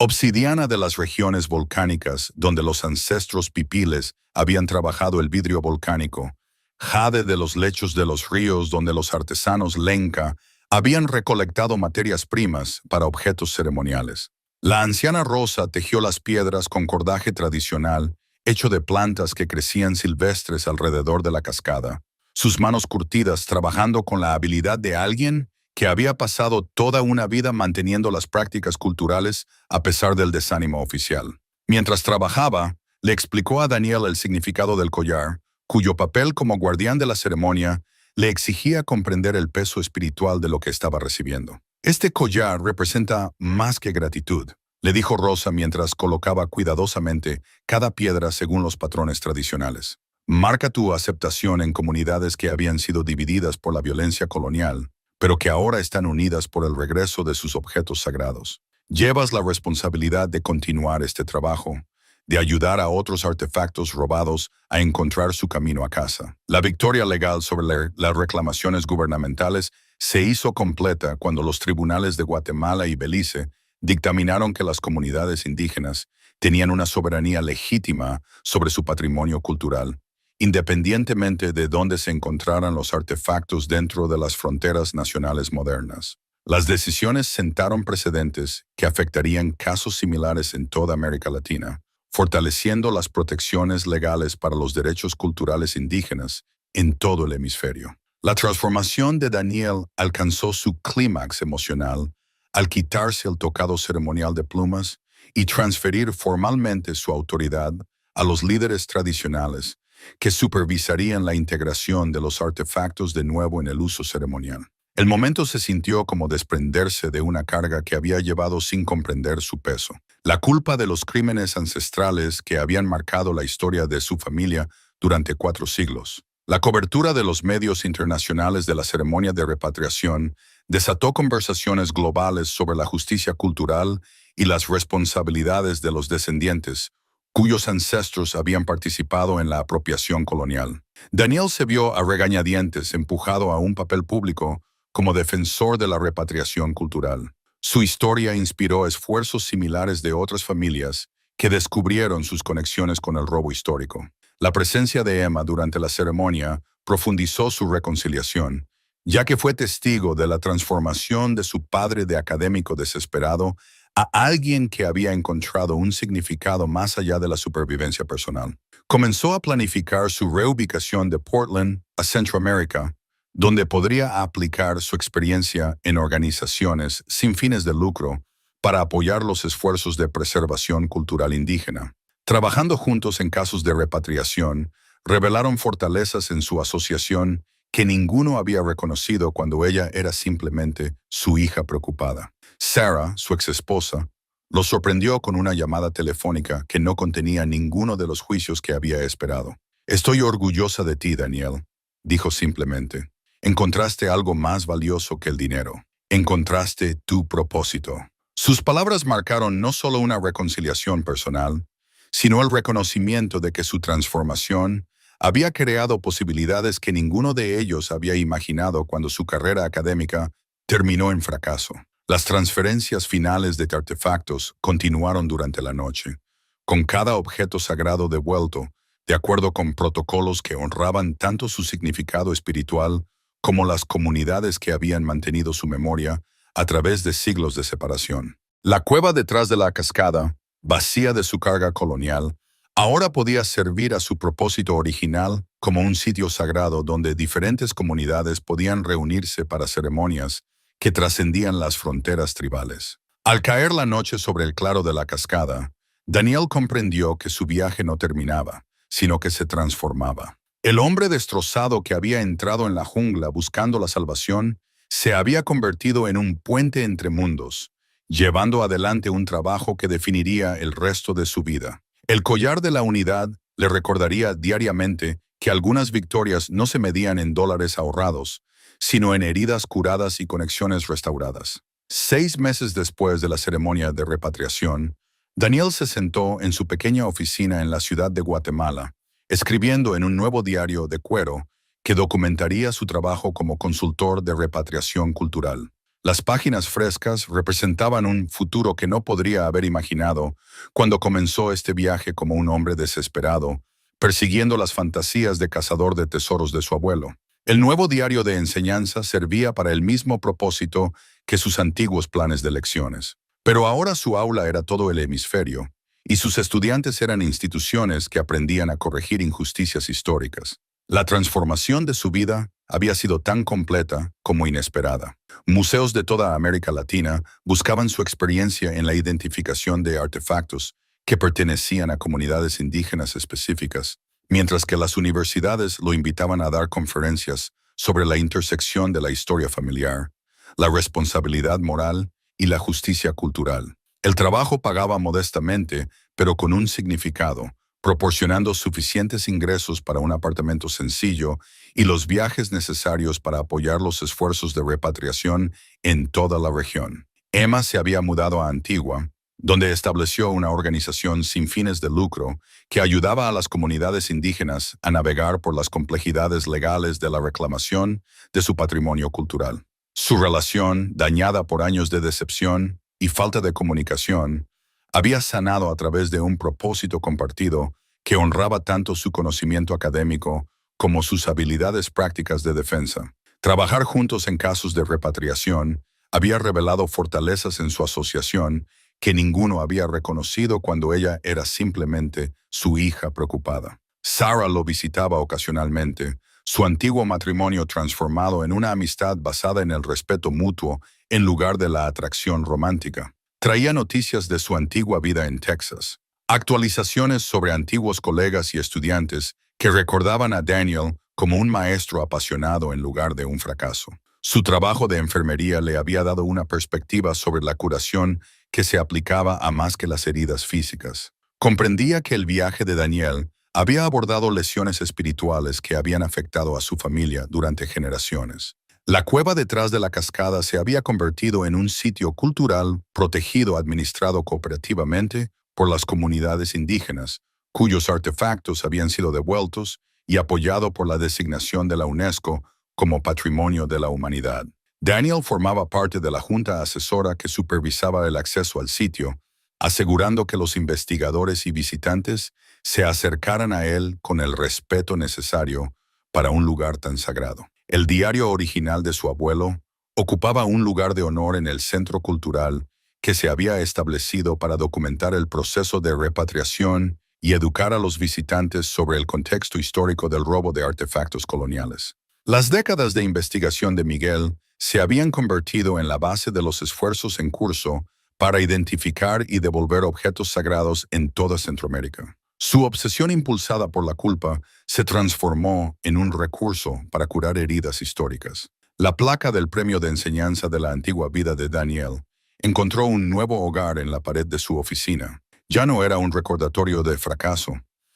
obsidiana de las regiones volcánicas donde los ancestros pipiles habían trabajado el vidrio volcánico, jade de los lechos de los ríos donde los artesanos lenca habían recolectado materias primas para objetos ceremoniales. La anciana Rosa tejió las piedras con cordaje tradicional hecho de plantas que crecían silvestres alrededor de la cascada, sus manos curtidas trabajando con la habilidad de alguien que había pasado toda una vida manteniendo las prácticas culturales a pesar del desánimo oficial. Mientras trabajaba, le explicó a Daniel el significado del collar, cuyo papel como guardián de la ceremonia le exigía comprender el peso espiritual de lo que estaba recibiendo. Este collar representa más que gratitud, le dijo Rosa mientras colocaba cuidadosamente cada piedra según los patrones tradicionales. Marca tu aceptación en comunidades que habían sido divididas por la violencia colonial, pero que ahora están unidas por el regreso de sus objetos sagrados. Llevas la responsabilidad de continuar este trabajo, de ayudar a otros artefactos robados a encontrar su camino a casa. La victoria legal sobre las reclamaciones gubernamentales se hizo completa cuando los tribunales de Guatemala y Belice dictaminaron que las comunidades indígenas tenían una soberanía legítima sobre su patrimonio cultural, independientemente de dónde se encontraran los artefactos dentro de las fronteras nacionales modernas. Las decisiones sentaron precedentes que afectarían casos similares en toda América Latina, fortaleciendo las protecciones legales para los derechos culturales indígenas en todo el hemisferio. La transformación de Daniel alcanzó su clímax emocional al quitarse el tocado ceremonial de plumas y transferir formalmente su autoridad a los líderes tradicionales que supervisarían la integración de los artefactos de nuevo en el uso ceremonial. El momento se sintió como desprenderse de una carga que había llevado sin comprender su peso. La culpa de los crímenes ancestrales que habían marcado la historia de su familia durante 4 siglos. La cobertura de los medios internacionales de la ceremonia de repatriación desató conversaciones globales sobre la justicia cultural y las responsabilidades de los descendientes, cuyos ancestros habían participado en la apropiación colonial. Daniel se vio a regañadientes empujado a un papel público como defensor de la repatriación cultural. Su historia inspiró esfuerzos similares de otras familias que descubrieron sus conexiones con el robo histórico. La presencia de Emma durante la ceremonia profundizó su reconciliación, ya que fue testigo de la transformación de su padre de académico desesperado a alguien que había encontrado un significado más allá de la supervivencia personal. Comenzó a planificar su reubicación de Portland a Centroamérica, donde podría aplicar su experiencia en organizaciones sin fines de lucro para apoyar los esfuerzos de preservación cultural indígena. Trabajando juntos en casos de repatriación, revelaron fortalezas en su asociación que ninguno había reconocido cuando ella era simplemente su hija preocupada. Sarah, su exesposa, lo sorprendió con una llamada telefónica que no contenía ninguno de los juicios que había esperado. «Estoy orgullosa de ti, Daniel», dijo simplemente. «Encontraste algo más valioso que el dinero. Encontraste tu propósito». Sus palabras marcaron no solo una reconciliación personal, sino el reconocimiento de que su transformación había creado posibilidades que ninguno de ellos había imaginado cuando su carrera académica terminó en fracaso. Las transferencias finales de artefactos continuaron durante la noche, con cada objeto sagrado devuelto, de acuerdo con protocolos que honraban tanto su significado espiritual como las comunidades que habían mantenido su memoria a través de siglos de separación. La cueva detrás de la cascada, vacía de su carga colonial, ahora podía servir a su propósito original como un sitio sagrado donde diferentes comunidades podían reunirse para ceremonias que trascendían las fronteras tribales. Al caer la noche sobre el claro de la cascada, Daniel comprendió que su viaje no terminaba, sino que se transformaba. El hombre destrozado que había entrado en la jungla buscando la salvación se había convertido en un puente entre mundos, llevando adelante un trabajo que definiría el resto de su vida. El collar de la unidad le recordaría diariamente que algunas victorias no se medían en dólares ahorrados, sino en heridas curadas y conexiones restauradas. 6 meses después de la ceremonia de repatriación, Daniel se sentó en su pequeña oficina en la ciudad de Guatemala, escribiendo en un nuevo diario de cuero que documentaría su trabajo como consultor de repatriación cultural. Las páginas frescas representaban un futuro que no podría haber imaginado cuando comenzó este viaje como un hombre desesperado, persiguiendo las fantasías de cazador de tesoros de su abuelo. El nuevo diario de enseñanza servía para el mismo propósito que sus antiguos planes de lecciones. Pero ahora su aula era todo el hemisferio, y sus estudiantes eran instituciones que aprendían a corregir injusticias históricas. La transformación de su vida había sido tan completa como inesperada. Museos de toda América Latina buscaban su experiencia en la identificación de artefactos que pertenecían a comunidades indígenas específicas, mientras que las universidades lo invitaban a dar conferencias sobre la intersección de la historia familiar, la responsabilidad moral y la justicia cultural. El trabajo pagaba modestamente, pero con un significado, proporcionando suficientes ingresos para un apartamento sencillo y los viajes necesarios para apoyar los esfuerzos de repatriación en toda la región. Emma se había mudado a Antigua, donde estableció una organización sin fines de lucro que ayudaba a las comunidades indígenas a navegar por las complejidades legales de la reclamación de su patrimonio cultural. Su relación, dañada por años de decepción y falta de comunicación, había sanado a través de un propósito compartido que honraba tanto su conocimiento académico como sus habilidades prácticas de defensa. Trabajar juntos en casos de repatriación había revelado fortalezas en su asociación que ninguno había reconocido cuando ella era simplemente su hija preocupada. Sarah lo visitaba ocasionalmente, su antiguo matrimonio transformado en una amistad basada en el respeto mutuo en lugar de la atracción romántica. Traía noticias de su antigua vida en Texas, actualizaciones sobre antiguos colegas y estudiantes que recordaban a Daniel como un maestro apasionado en lugar de un fracaso. Su trabajo de enfermería le había dado una perspectiva sobre la curación que se aplicaba a más que las heridas físicas. Comprendía que el viaje de Daniel había abordado lesiones espirituales que habían afectado a su familia durante generaciones. La cueva detrás de la cascada se había convertido en un sitio cultural protegido administrado cooperativamente por las comunidades indígenas, cuyos artefactos habían sido devueltos y apoyado por la designación de la UNESCO como Patrimonio de la Humanidad. Daniel formaba parte de la junta asesora que supervisaba el acceso al sitio, asegurando que los investigadores y visitantes se acercaran a él con el respeto necesario para un lugar tan sagrado. El diario original de su abuelo ocupaba un lugar de honor en el centro cultural que se había establecido para documentar el proceso de repatriación y educar a los visitantes sobre el contexto histórico del robo de artefactos coloniales. Las décadas de investigación de Miguel se habían convertido en la base de los esfuerzos en curso para identificar y devolver objetos sagrados en toda Centroamérica. Su obsesión impulsada por la culpa se transformó en un recurso para curar heridas históricas. La placa del Premio de Enseñanza de la Antigua Vida de Daniel encontró un nuevo hogar en la pared de su oficina. Ya no era un recordatorio de fracaso,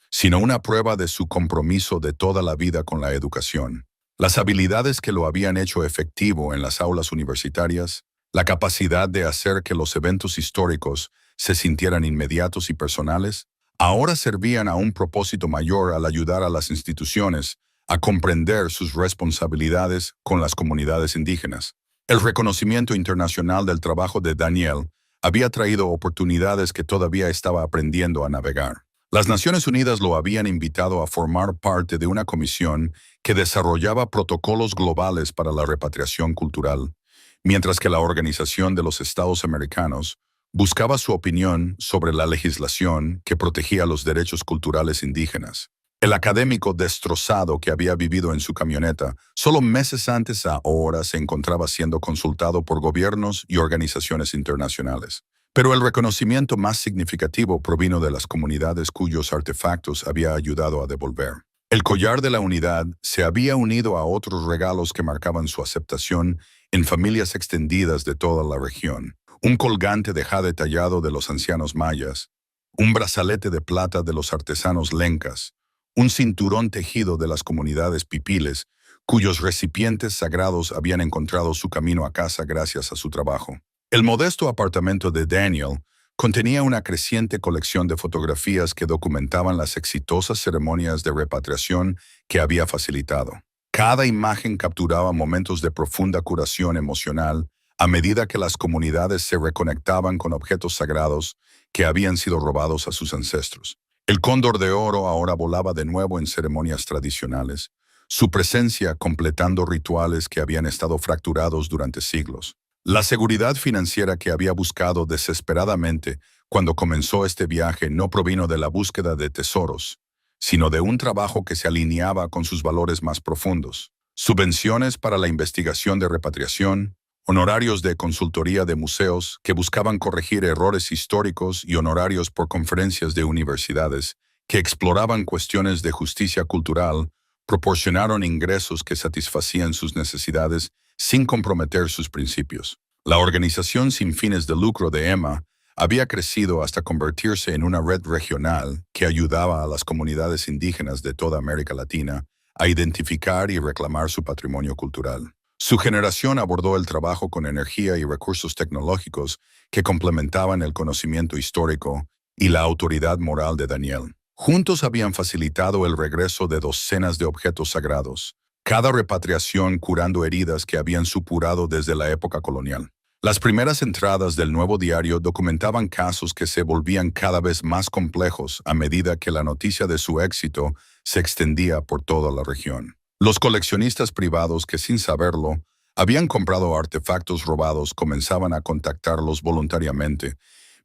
sino una prueba de su compromiso de toda la vida con la educación. Las habilidades que lo habían hecho efectivo en las aulas universitarias, la capacidad de hacer que los eventos históricos se sintieran inmediatos y personales, ahora servían a un propósito mayor al ayudar a las instituciones a comprender sus responsabilidades con las comunidades indígenas. El reconocimiento internacional del trabajo de Daniel había traído oportunidades que todavía estaba aprendiendo a navegar. Las Naciones Unidas lo habían invitado a formar parte de una comisión que desarrollaba protocolos globales para la repatriación cultural, mientras que la Organización de los Estados Americanos buscaba su opinión sobre la legislación que protegía los derechos culturales indígenas. El académico destrozado que había vivido en su camioneta solo meses antes ahora se encontraba siendo consultado por gobiernos y organizaciones internacionales. Pero el reconocimiento más significativo provino de las comunidades cuyos artefactos había ayudado a devolver. El collar de la unidad se había unido a otros regalos que marcaban su aceptación en familias extendidas de toda la región. Un colgante de jade tallado de los ancianos mayas, un brazalete de plata de los artesanos lencas, un cinturón tejido de las comunidades pipiles, cuyos recipientes sagrados habían encontrado su camino a casa gracias a su trabajo. El modesto apartamento de Daniel contenía una creciente colección de fotografías que documentaban las exitosas ceremonias de repatriación que había facilitado. Cada imagen capturaba momentos de profunda curación emocional a medida que las comunidades se reconectaban con objetos sagrados que habían sido robados a sus ancestros. El cóndor de oro ahora volaba de nuevo en ceremonias tradicionales, su presencia completando rituales que habían estado fracturados durante siglos. La seguridad financiera que había buscado desesperadamente cuando comenzó este viaje no provino de la búsqueda de tesoros, sino de un trabajo que se alineaba con sus valores más profundos. Subvenciones para la investigación de repatriación, honorarios de consultoría de museos que buscaban corregir errores históricos y honorarios por conferencias de universidades que exploraban cuestiones de justicia cultural, proporcionaron ingresos que satisfacían sus necesidades sin comprometer sus principios. La organización sin fines de lucro de Emma había crecido hasta convertirse en una red regional que ayudaba a las comunidades indígenas de toda América Latina a identificar y reclamar su patrimonio cultural. Su generación abordó el trabajo con energía y recursos tecnológicos que complementaban el conocimiento histórico y la autoridad moral de Daniel. Juntos habían facilitado el regreso de docenas de objetos sagrados, cada repatriación curando heridas que habían supurado desde la época colonial. Las primeras entradas del nuevo diario documentaban casos que se volvían cada vez más complejos a medida que la noticia de su éxito se extendía por toda la región. Los coleccionistas privados que, sin saberlo, habían comprado artefactos robados comenzaban a contactarlos voluntariamente,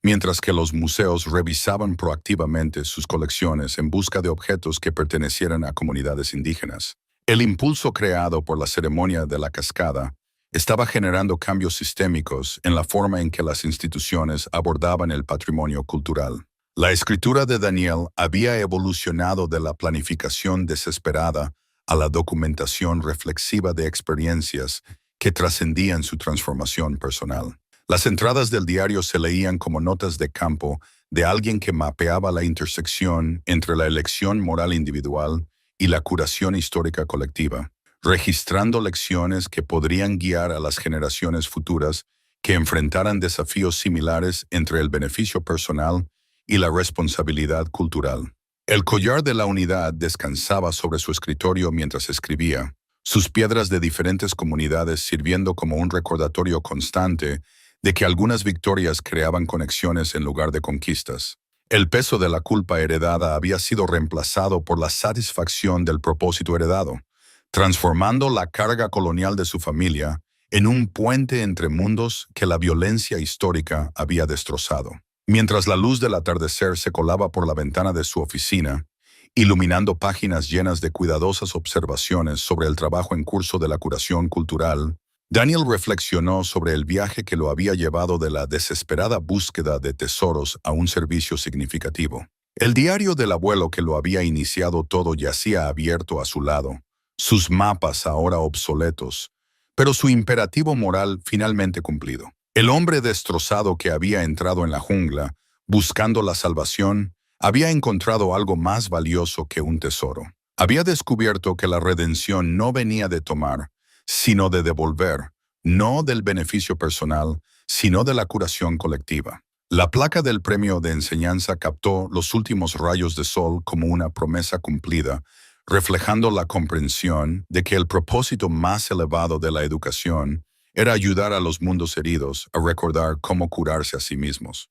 mientras que los museos revisaban proactivamente sus colecciones en busca de objetos que pertenecieran a comunidades indígenas. El impulso creado por la ceremonia de la cascada estaba generando cambios sistémicos en la forma en que las instituciones abordaban el patrimonio cultural. La escritura de Daniel había evolucionado de la planificación desesperada a la documentación reflexiva de experiencias que trascendían su transformación personal. Las entradas del diario se leían como notas de campo de alguien que mapeaba la intersección entre la elección moral individual y la curación histórica colectiva, registrando lecciones que podrían guiar a las generaciones futuras que enfrentaran desafíos similares entre el beneficio personal y la responsabilidad cultural. El collar de la unidad descansaba sobre su escritorio mientras escribía, sus piedras de diferentes comunidades sirviendo como un recordatorio constante de que algunas victorias creaban conexiones en lugar de conquistas. El peso de la culpa heredada había sido reemplazado por la satisfacción del propósito heredado, transformando la carga colonial de su familia en un puente entre mundos que la violencia histórica había destrozado. Mientras la luz del atardecer se colaba por la ventana de su oficina, iluminando páginas llenas de cuidadosas observaciones sobre el trabajo en curso de la curación cultural, Daniel reflexionó sobre el viaje que lo había llevado de la desesperada búsqueda de tesoros a un servicio significativo. El diario del abuelo que lo había iniciado todo yacía abierto a su lado, sus mapas ahora obsoletos, pero su imperativo moral finalmente cumplido. El hombre destrozado que había entrado en la jungla, buscando la salvación, había encontrado algo más valioso que un tesoro. Había descubierto que la redención no venía de tomar, sino de devolver, no del beneficio personal, sino de la curación colectiva. La placa del premio de enseñanza captó los últimos rayos de sol como una promesa cumplida, reflejando la comprensión de que el propósito más elevado de la educación era ayudar a los mundos heridos a recordar cómo curarse a sí mismos.